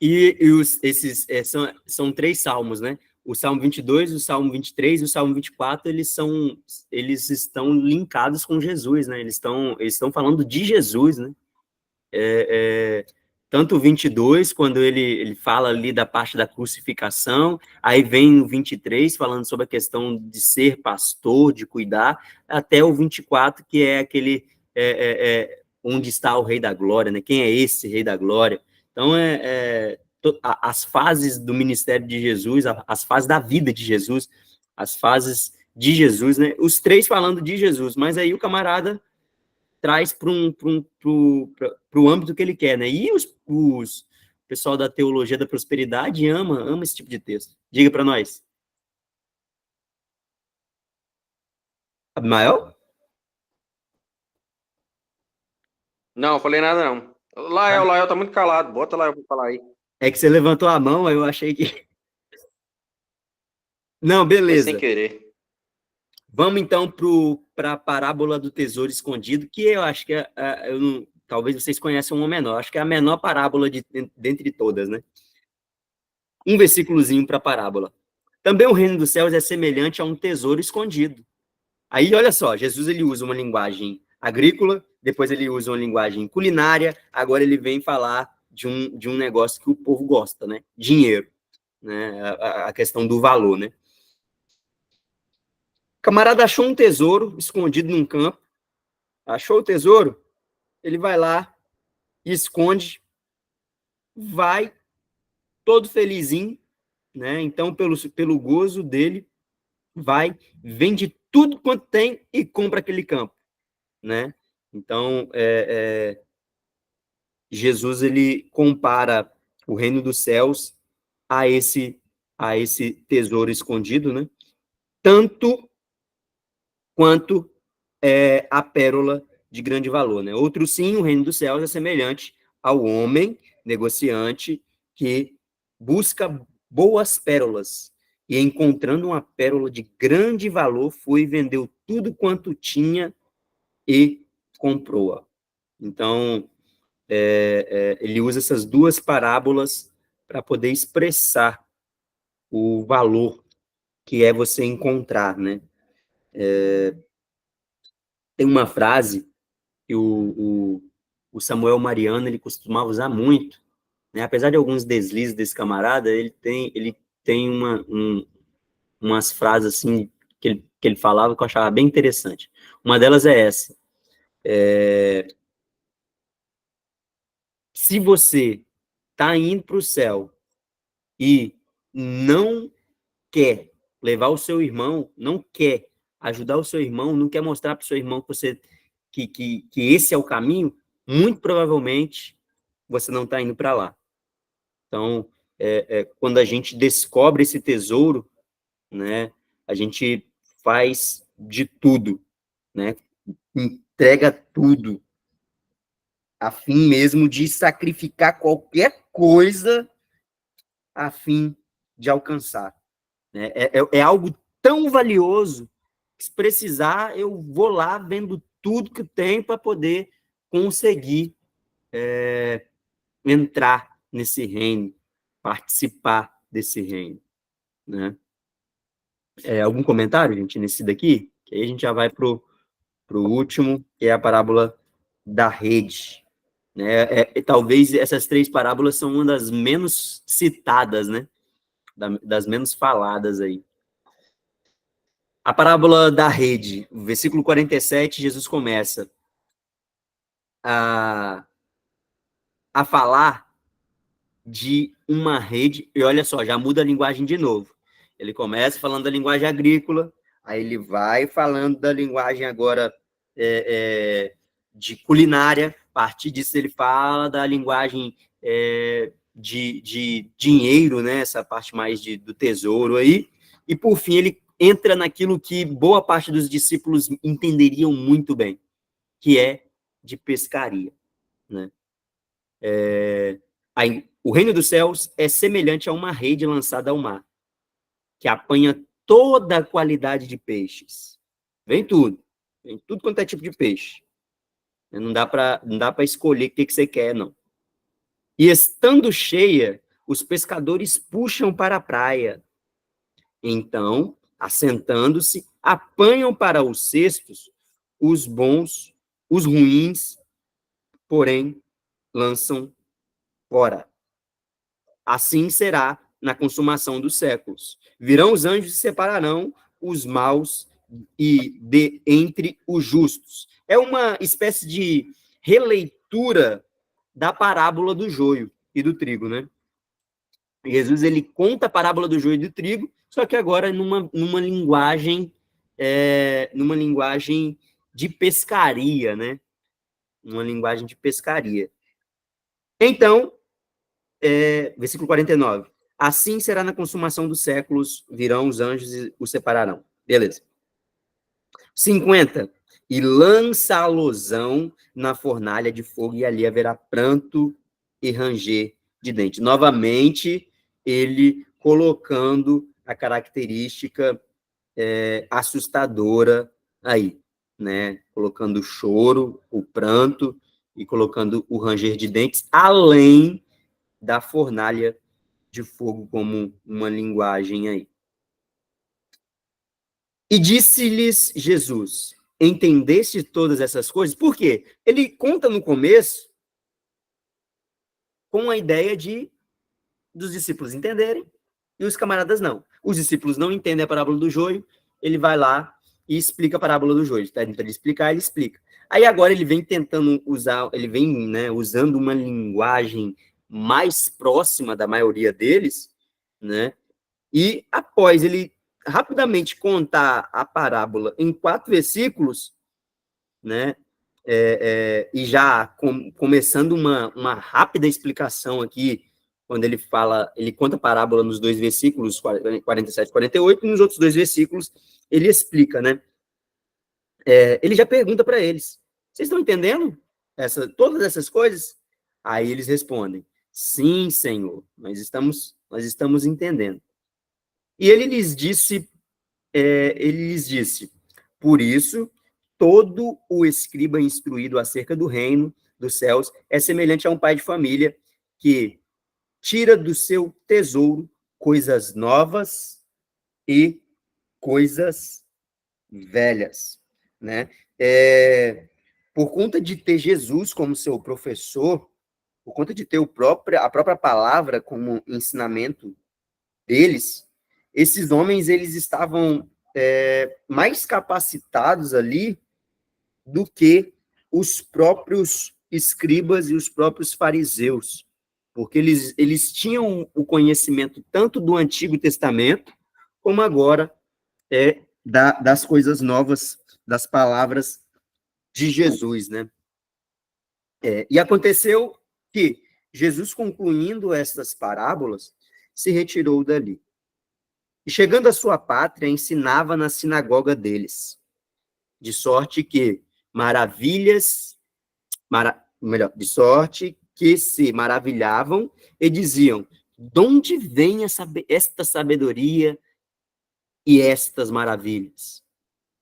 E esses são 3 salmos, né? O Salmo 22, o Salmo 23 e o Salmo 24, eles estão linkados com Jesus, né? Eles estão falando de Jesus, né? Tanto o 22, quando ele fala ali da parte da crucificação, aí vem o 23, falando sobre a questão de ser pastor, de cuidar, até o 24, que é aquele onde está o Rei da Glória, né? Quem é esse Rei da Glória? Então, as fases do ministério de Jesus, as fases da vida de Jesus, as fases de Jesus, né? Os 3 falando de Jesus, mas aí o camarada traz para o âmbito que ele quer, né? E o pessoal da teologia da prosperidade ama esse tipo de texto. Diga para nós. Abimael? Não, eu falei nada não. Lael tá muito calado. Bota Lael pra falar aí. É que você levantou a mão, aí eu achei que... Não, Foi sem beleza. querer. Vamos então para a parábola do tesouro escondido, que eu acho que talvez vocês conheçam uma menor. Acho que é a menor parábola dentre todas, né? Um versículozinho para a parábola. Também o reino dos céus é semelhante a um tesouro escondido. Aí, olha só, Jesus ele usa uma linguagem agrícola, depois ele usa uma linguagem culinária, agora ele vem falar de um negócio que o povo gosta, né? Dinheiro, né? A questão do valor, né? O camarada achou um tesouro escondido num campo, achou o tesouro, ele vai lá, esconde, vai todo felizinho, né? Então, pelo gozo dele, vai, vende tudo quanto tem e compra aquele campo, né? Então, Jesus ele compara o reino dos céus a esse tesouro escondido, né? Tanto quanto a pérola de grande valor, né? Outro sim, o reino dos céus é semelhante ao homem negociante que busca boas pérolas e encontrando uma pérola de grande valor foi e vendeu tudo quanto tinha e comprou-a. Então, ele usa essas 2 parábolas para poder expressar o valor que é você encontrar, né? Tem uma frase que o Samuel Mariano ele costumava usar muito, né? Apesar de alguns deslizes desse camarada, ele tem umas frases assim que ele falava que eu achava bem interessante. Uma delas é essa: se você está indo para o céu e não quer levar o seu irmão, não quer ajudar o seu irmão, não quer mostrar para o seu irmão que esse é o caminho, muito provavelmente você não está indo para lá. Então, quando a gente descobre esse tesouro, né, a gente faz de tudo, né, entrega tudo, a fim mesmo de sacrificar qualquer coisa a fim de alcançar. Né? É algo tão valioso que, se precisar, eu vou lá vendo tudo que tem para poder conseguir entrar nesse reino, participar desse reino. Né? Algum comentário, gente, nesse daqui? Que aí a gente já vai para o último, que é a parábola da rede. Né? Talvez essas 3 parábolas são uma das menos citadas, né? Das menos faladas aí. A parábola da rede, versículo 47, Jesus começa a falar de uma rede, e olha só, já muda a linguagem de novo. Ele começa falando da linguagem agrícola, aí ele vai falando da linguagem agora de culinária, a partir disso ele fala da linguagem de dinheiro, né, essa parte mais do tesouro aí, e por fim ele entra naquilo que boa parte dos discípulos entenderiam muito bem, que é de pescaria, né? O reino dos céus é semelhante a uma rede lançada ao mar, que apanha toda a qualidade de peixes. Vem tudo quanto é tipo de peixe. Não dá para escolher o que você quer, não. E estando cheia, os pescadores puxam para a praia. Então, assentando-se, apanham para os cestos os bons, os ruins, porém, lançam fora. Assim será na consumação dos séculos. Virão os anjos e separarão os maus entre os justos. É uma espécie de releitura da parábola do joio e do trigo, né? Jesus, ele conta a parábola do joio e do trigo, só que agora numa linguagem de pescaria, né? Uma linguagem de pescaria. Então, versículo 49. Assim será na consumação dos séculos, virão os anjos e os separarão. Beleza. 50. E lançá-losão na fornalha de fogo, e ali haverá pranto e ranger de dente. Novamente, ele colocando a característica assustadora aí, né? Colocando o choro, o pranto e colocando o ranger de dentes, além da fornalha de fogo como uma linguagem aí. E disse-lhes Jesus: entendeste todas essas coisas? Por quê? Ele conta no começo com a ideia dos discípulos entenderem e os camaradas não. Os discípulos não entendem a parábola do joio, ele vai lá e explica a parábola do joio. Está tentando explicar, ele explica. Aí agora ele vem tentando usar, ele vem, né, usando uma linguagem mais próxima da maioria deles, né? E após ele rapidamente contar a parábola em 4 versículos, né? E já começando uma rápida explicação aqui, quando ele conta a parábola nos 2 versículos, 47 e 48, e nos outros 2 versículos ele explica, né? Ele já pergunta para eles: vocês estão entendendo todas essas coisas? Aí eles respondem: sim, Senhor, nós estamos entendendo. E ele lhes disse, por isso, todo o escriba instruído acerca do reino dos céus é semelhante a um pai de família que tira do seu tesouro coisas novas e coisas velhas, né? Por conta de ter Jesus como seu professor, por conta de ter a própria palavra como ensinamento deles, esses homens, eles estavam mais capacitados ali do que os próprios escribas e os próprios fariseus, porque eles tinham o conhecimento tanto do Antigo Testamento, como agora das coisas novas, das palavras de Jesus, né? E aconteceu que Jesus, concluindo essas parábolas, se retirou dali. E chegando à sua pátria, ensinava na sinagoga deles, de sorte que se maravilhavam e diziam: de onde vem esta sabedoria e estas maravilhas?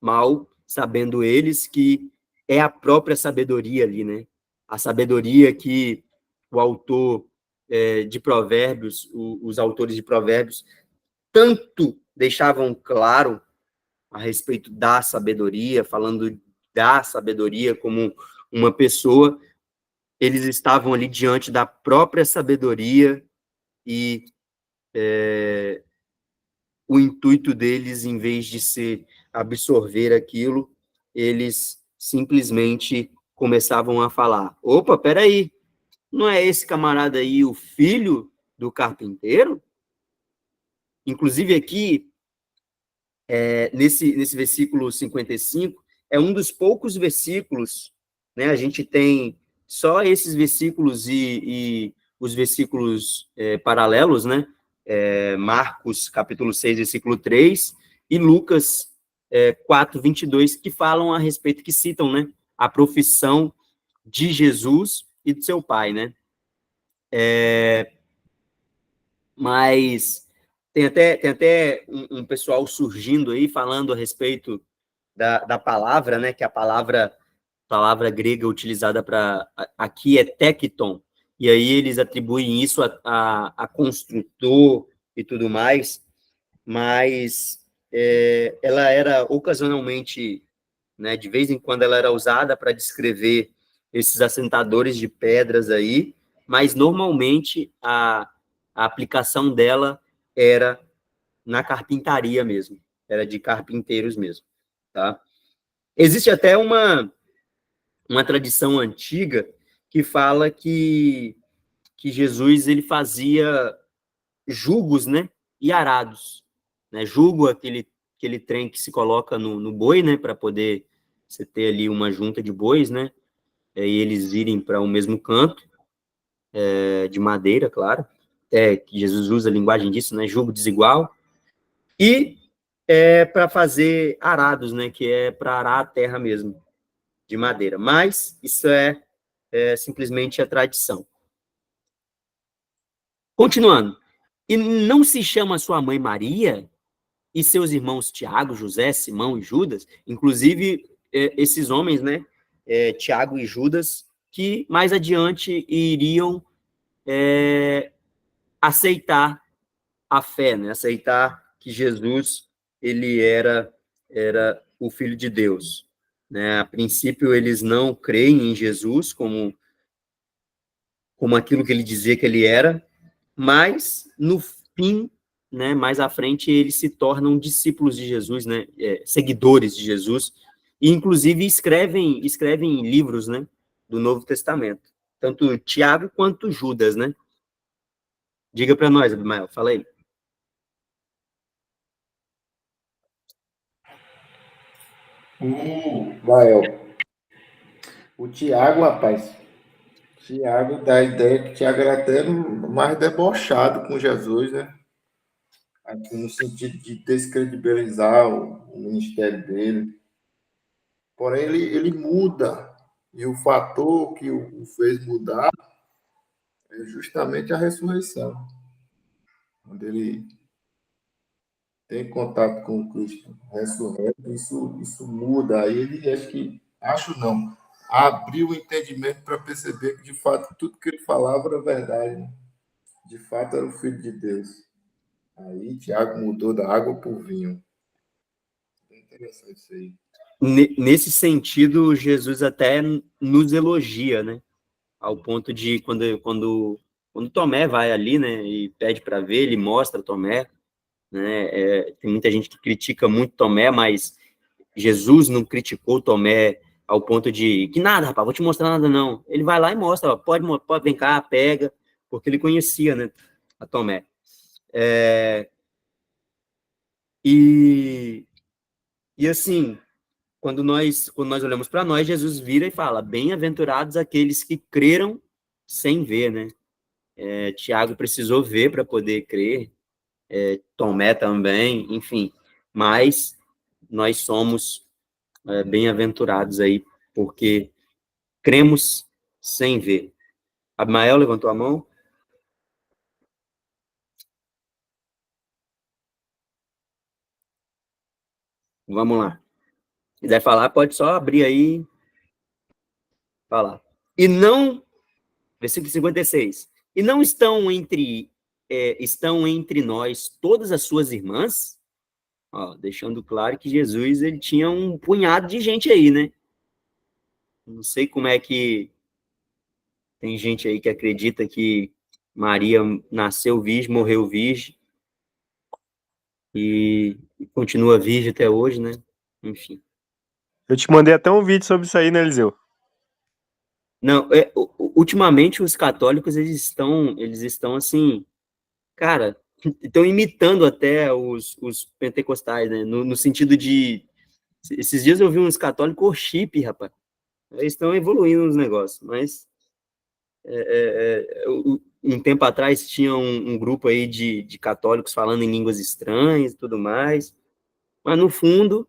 Mal sabendo eles que é a própria sabedoria ali, né? A sabedoria que o autor de Provérbios, os autores de Provérbios, tanto deixavam claro a respeito da sabedoria, falando da sabedoria como uma pessoa, eles estavam ali diante da própria sabedoria e o intuito deles, em vez de ser absorver aquilo, eles simplesmente começavam a falar: opa, peraí, não é esse camarada aí o filho do carpinteiro? Inclusive aqui, nesse versículo 55, é um dos poucos versículos, né? A gente tem só esses versículos e os versículos paralelos, né? Marcos, capítulo 6, versículo 3, e Lucas 4, 22, que falam a respeito, que citam, né? A profissão de Jesus e do seu pai, né? Mas tem até um pessoal surgindo aí, falando a respeito da palavra, né? Que a palavra grega utilizada para aqui é tekton, e aí eles atribuem isso a construtor e tudo mais, mas ela era ocasionalmente, né, de vez em quando ela era usada para descrever esses assentadores de pedras aí, mas normalmente a aplicação dela era na carpintaria mesmo, era de carpinteiros mesmo, tá? Existe até uma tradição antiga que fala que Jesus ele fazia jugos, né, e arados, né? Jugo, aquele trem que se coloca no boi, né, para poder você ter ali uma junta de bois, né, e eles irem para o mesmo canto, de madeira, claro, que Jesus usa a linguagem disso, né, jugo desigual, e para fazer arados, né, que é para arar a terra mesmo, de madeira. Mas isso é simplesmente a tradição. Continuando. E não se chama sua mãe Maria e seus irmãos Tiago, José, Simão e Judas, inclusive esses homens, né, Tiago e Judas, que mais adiante iriam aceitar a fé, né, aceitar que Jesus ele era o Filho de Deus, né? A princípio eles não creem em Jesus como aquilo que ele dizia que ele era, mas no fim, né, mais à frente, eles se tornam discípulos de Jesus, né, seguidores de Jesus, e inclusive escrevem livros, né, do Novo Testamento, tanto Tiago quanto Judas, né? Diga para nós, Abimael, fala aí. O Tiago, rapaz. Tiago dá a ideia que Tiago era até mais debochado com Jesus, né? Aqui no sentido de descredibilizar o ministério dele. Porém, ele muda. E o fator que o fez mudar é justamente a ressurreição. Quando ele tem contato com o Cristo ressurreto, isso muda. Aí ele acho não, abriu o entendimento para perceber que, de fato, tudo que ele falava era verdade. Né? De fato, era o Filho de Deus. Aí Tiago mudou da água para o vinho. É interessante isso aí. Nesse sentido, Jesus até nos elogia, né? Ao ponto de quando Tomé vai ali, né, e pede para ver, ele mostra Tomé, né? Tem muita gente que critica muito Tomé, mas Jesus não criticou Tomé ao ponto de que nada, rapaz, vou te mostrar nada não. Ele vai lá e mostra, ó, pode vem cá, pega, porque ele conhecia, né, a Tomé. E assim, quando nós olhamos para nós, Jesus vira e fala: bem-aventurados aqueles que creram sem ver, né? Tiago precisou ver para poder crer, Tomé também, enfim, mas nós somos bem-aventurados aí, porque cremos sem ver. Abimael levantou a mão? Vamos lá. Se quiser falar, pode só abrir aí e falar. E não, versículo 56, e não estão entre nós todas as suas irmãs? Ó, deixando claro que Jesus ele tinha um punhado de gente aí, né? Não sei como é que tem gente aí que acredita que Maria nasceu virgem, morreu virgem e continua virgem até hoje, né? Enfim. Eu te mandei até um vídeo sobre isso aí, né, Eliseu? Não, ultimamente os católicos eles estão assim cara, estão imitando até os pentecostais, né? No sentido de... Esses dias eu vi uns católicos worship, rapaz. Eles estão evoluindo nos negócios, mas um tempo atrás tinha um grupo aí de católicos falando em línguas estranhas e tudo mais, mas no fundo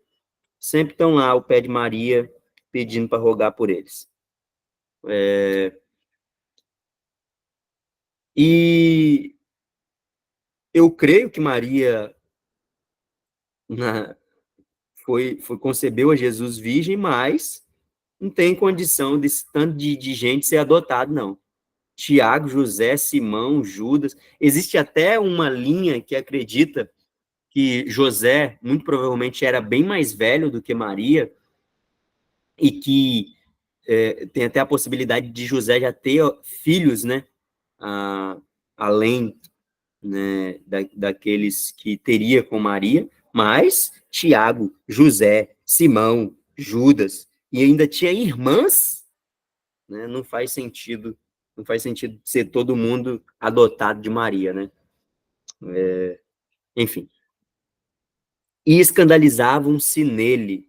sempre estão lá ao pé de Maria pedindo para rogar por eles. E eu creio que Maria concebeu a Jesus virgem, mas não tem condição desse tanto de gente ser adotado, não. Tiago, José, Simão, Judas. Existe até uma linha que acredita que José, muito provavelmente, era bem mais velho do que Maria, e que tem até a possibilidade de José já ter filhos, né? Além, né, daqueles que teria com Maria, mas Tiago, José, Simão, Judas, e ainda tinha irmãs, né? Não faz sentido ser todo mundo adotado de Maria, né? Enfim. E escandalizavam-se nele.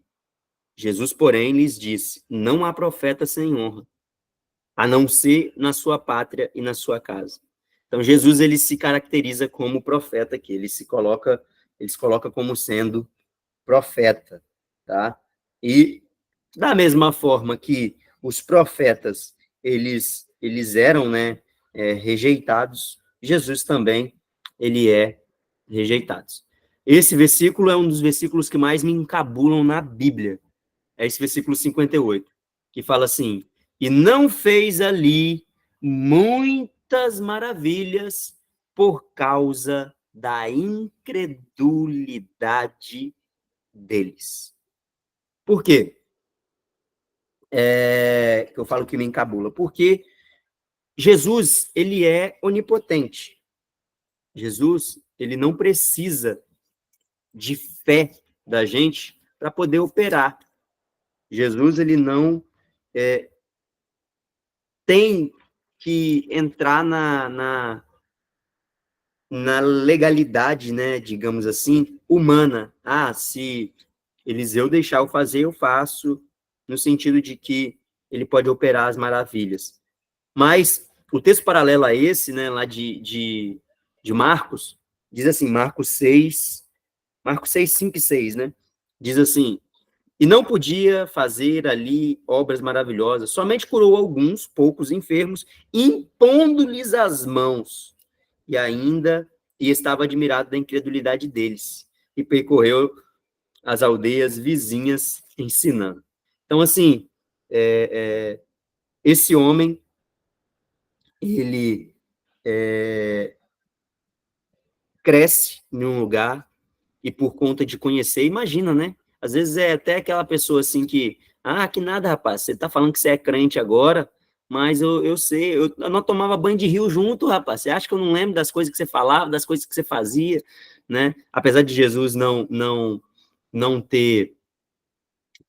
Jesus, porém, lhes disse: não há profeta sem honra, a não ser na sua pátria e na sua casa. Então, Jesus, ele se caracteriza como profeta aqui, ele se coloca como sendo profeta, tá? E da mesma forma que os profetas, eles eram, né, rejeitados, Jesus também, ele é rejeitado. Esse versículo é um dos versículos que mais me encabulam na Bíblia. É esse versículo 58, que fala assim: e não fez ali muitas maravilhas por causa da incredulidade deles. Por quê? Que eu falo que me encabula. Porque Jesus, ele é onipotente. Jesus, ele não precisa de fé da gente para poder operar. Jesus, ele não tem que entrar na legalidade, né, digamos assim, humana. Se Eliseu deixar eu fazer, eu faço, no sentido de que ele pode operar as maravilhas. Mas o texto paralelo a esse, né, lá de Marcos, diz assim, Marcos 6, 5 e 6, né, diz assim: e não podia fazer ali obras maravilhosas, somente curou alguns poucos enfermos, impondo-lhes as mãos, e estava admirado da incredulidade deles, e percorreu as aldeias vizinhas ensinando. Então, assim, esse homem, ele cresce em um lugar, e por conta de conhecer, imagina, né? Às vezes é até aquela pessoa assim que nada, rapaz, você tá falando que você é crente agora, mas eu sei, eu não tomava banho de rio junto, rapaz, você acha que eu não lembro das coisas que você falava, das coisas que você fazia, né? Apesar de Jesus não ter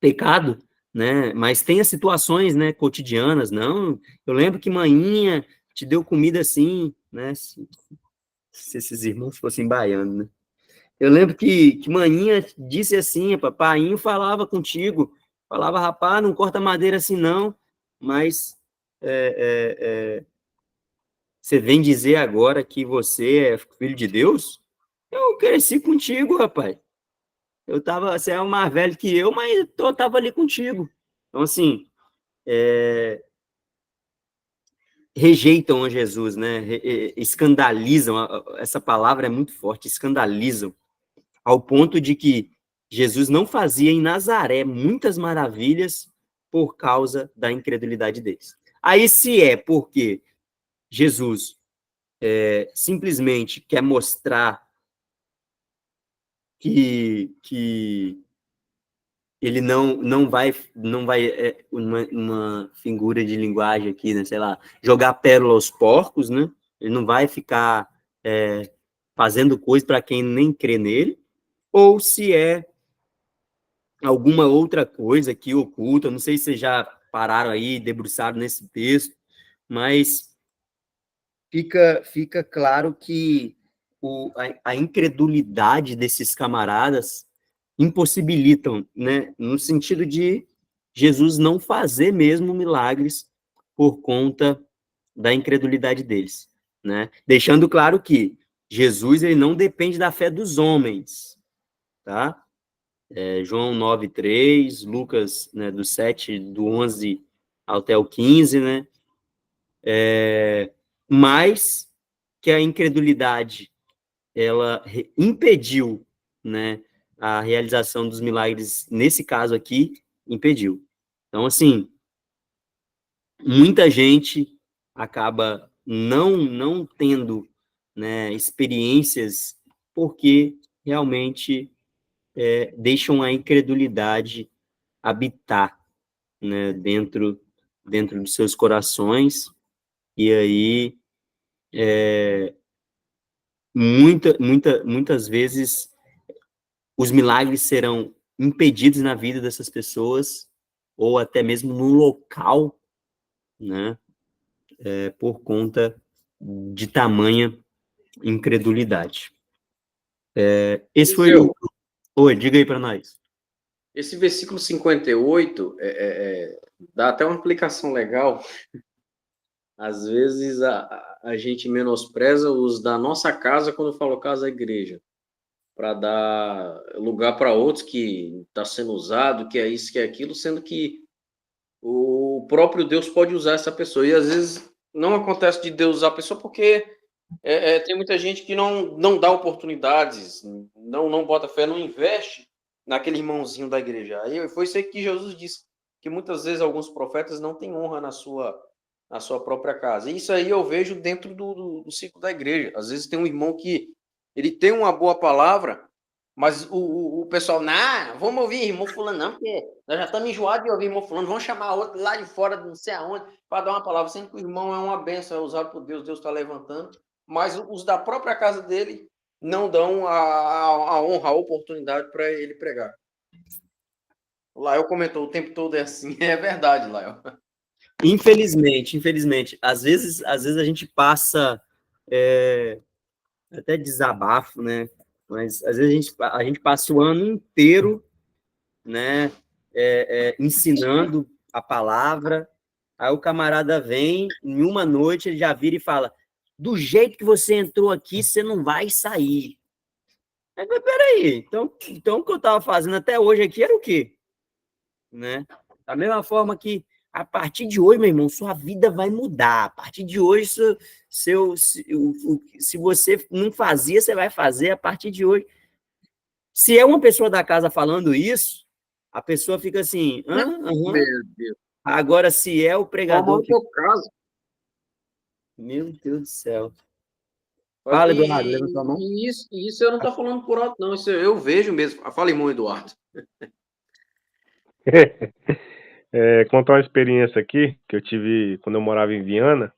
pecado, né? Mas tem as situações, né, cotidianas, não, eu lembro que maninha te deu comida assim, né? Se esses irmãos fossem baianos, né? Eu lembro que maninha disse assim: papainho falava contigo, falava, rapaz, não corta madeira assim não, mas você vem dizer agora que você é filho de Deus? Eu cresci contigo, rapaz. Você é mais velho que eu, mas eu tava ali contigo. Então, assim, rejeitam a Jesus, né? Escandalizam, essa palavra é muito forte, escandalizam, ao ponto de que Jesus não fazia em Nazaré muitas maravilhas por causa da incredulidade deles. Aí, se é porque Jesus simplesmente quer mostrar que ele não vai uma figura de linguagem aqui, né, sei lá, jogar pérola aos porcos, né? Ele não vai ficar fazendo coisa para quem nem crê nele, ou se é alguma outra coisa aqui oculta, não sei se vocês já pararam aí, debruçaram nesse texto, mas fica claro que a incredulidade desses camaradas impossibilitam, né, no sentido de Jesus não fazer mesmo milagres por conta da incredulidade deles, né? Deixando claro que Jesus, ele não depende da fé dos homens, tá? João 9:3, Lucas, né, do 7, do 11 até o 15, né? Mas que a incredulidade, ela impediu, né, a realização dos milagres, nesse caso aqui, impediu. Então, assim, muita gente acaba não tendo, né, experiências porque realmente deixam a incredulidade habitar, né, dentro dos seus corações, e aí muitas vezes os milagres serão impedidos na vida dessas pessoas, ou até mesmo no local, né, por conta de tamanha incredulidade. Esse foi o... Oi, diga aí para nós. Esse versículo 58 dá até uma aplicação legal. Às vezes a gente menospreza os da nossa casa quando fala casa da igreja, para dar lugar para outros que está sendo usado, que é isso, que é aquilo, sendo que o próprio Deus pode usar essa pessoa. E às vezes não acontece de Deus usar a pessoa porque tem muita gente que não dá oportunidades, não bota fé, não investe naquele irmãozinho da igreja. Aí foi isso aí que Jesus disse, que muitas vezes alguns profetas não têm honra na sua própria casa. E isso aí eu vejo dentro do ciclo da igreja. Às vezes tem um irmão que ele tem uma boa palavra, mas o pessoal, não, vamos ouvir irmão fulano, não, porque nós já estamos enjoados de ouvir irmão fulano, vamos chamar outro lá de fora, não sei aonde, para dar uma palavra, sendo que o irmão é uma bênção, é usado por Deus, Deus está levantando, mas os da própria casa dele não dão a honra, a oportunidade para ele pregar. O Lael comentou, o tempo todo é assim, é verdade, Lael. Infelizmente. Às vezes a gente passa até desabafo, né? Mas às vezes a gente passa o ano inteiro, né, ensinando a palavra. Aí o camarada vem, em uma noite ele já vira e fala: do jeito que você entrou aqui, você não vai sair. Mas peraí, então o que eu estava fazendo até hoje aqui era o quê? Né? Da mesma forma que a partir de hoje, meu irmão, sua vida vai mudar. A partir de hoje, se você não fazia, você vai fazer a partir de hoje. Se é uma pessoa da casa falando isso, a pessoa fica assim, Meu Deus. Agora, se é o pregador... caso. Meu Deus do céu. Fala, Eduardo, levanta a mão. Isso eu não estou falando por alto, não. Isso eu vejo mesmo. Fala, irmão Eduardo. Contar uma experiência aqui que eu tive quando eu morava em Viana.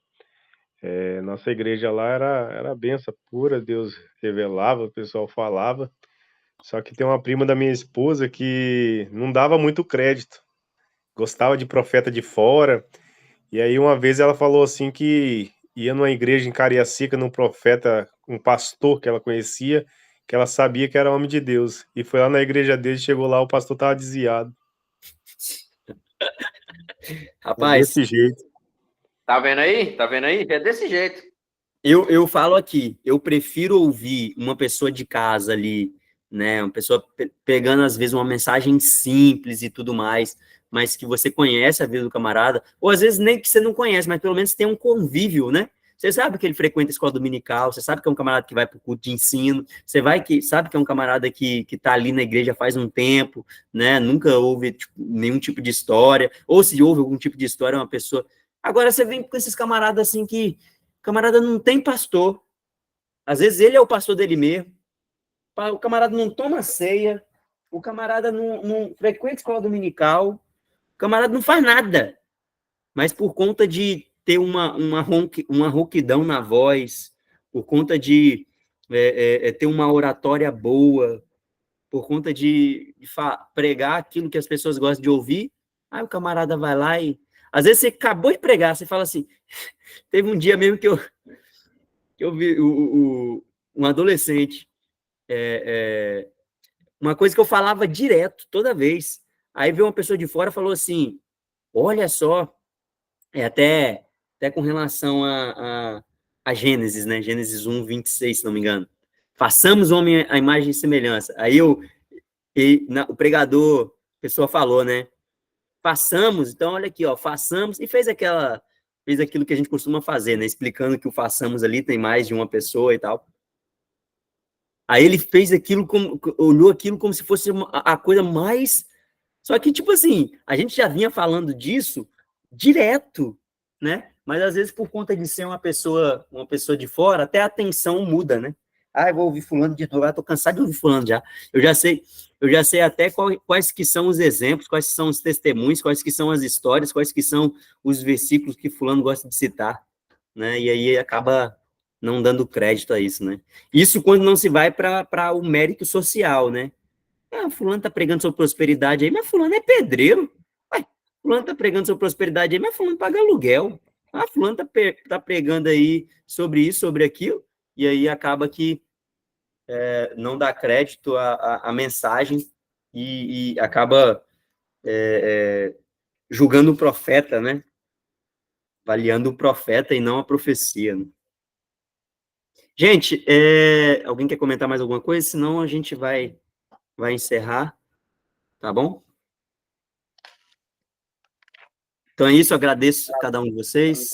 Nossa igreja lá era benção pura, Deus revelava, o pessoal falava. Só que tem uma prima da minha esposa que não dava muito crédito, gostava de profeta de fora. E aí uma vez ela falou assim que ia numa igreja em Cariacica, num profeta, um pastor que ela conhecia, que ela sabia que era homem de Deus. E foi lá na igreja dele, chegou lá, o pastor estava desviado. Rapaz, desse jeito. Tá vendo aí? É desse jeito. Eu falo aqui, eu prefiro ouvir uma pessoa de casa ali, né, uma pessoa pegando às vezes uma mensagem simples e tudo mais, mas que você conhece a vida do camarada, ou às vezes nem que você não conhece, mas pelo menos tem um convívio, né? Você sabe que ele frequenta a escola dominical, você sabe que é um camarada que vai para o culto de ensino, sabe que é um camarada que tá ali na igreja faz um tempo, né? Nunca houve nenhum tipo de história, ou se houve algum tipo de história, é uma pessoa... Agora você vem com esses camaradas assim que o camarada não tem pastor. Às vezes ele é o pastor dele mesmo. O camarada não toma ceia. O camarada não frequenta escola dominical. O camarada não faz nada. Mas por conta de ter uma rouquidão na voz, por conta de ter uma oratória boa, por conta de pregar aquilo que as pessoas gostam de ouvir, aí o camarada vai lá e... Às vezes você acabou de pregar, você fala assim... Teve um dia mesmo que eu vi um adolescente. Uma coisa que eu falava direto, toda vez. Aí veio uma pessoa de fora e falou assim, olha só, até com relação a Gênesis, né? Gênesis 1, 26, se não me engano. Façamos o homem à imagem e semelhança. Aí o pregador, a pessoa falou, né? Façamos, então olha aqui, ó, façamos, e fez aquilo que a gente costuma fazer, né? Explicando que o façamos ali tem mais de uma pessoa e tal. Aí ele fez aquilo, olhou aquilo como se fosse a coisa mais... Só que, tipo assim, a gente já vinha falando disso direto, né? Mas às vezes por conta de ser uma pessoa de fora, até a atenção muda, né? Ah, eu vou ouvir fulano de novo, tô cansado de ouvir fulano já. Eu já sei até quais que são os exemplos, quais que são os testemunhos, quais que são as histórias, quais que são os versículos que fulano gosta de citar, né? E aí acaba não dando crédito a isso, né? Isso quando não se vai para o mérito social, né? Ah, fulano tá pregando sobre prosperidade aí, mas fulano é pedreiro. Ué, fulano tá pregando sobre prosperidade aí, mas fulano paga aluguel. Ah, fulano tá pregando aí sobre isso, sobre aquilo, e aí acaba que não dá crédito à mensagem e acaba julgando o profeta, né? Avaliando o profeta e não a profecia, né? Gente, alguém quer comentar mais alguma coisa? Senão a gente vai encerrar, tá bom? Então é isso, agradeço a cada um de vocês.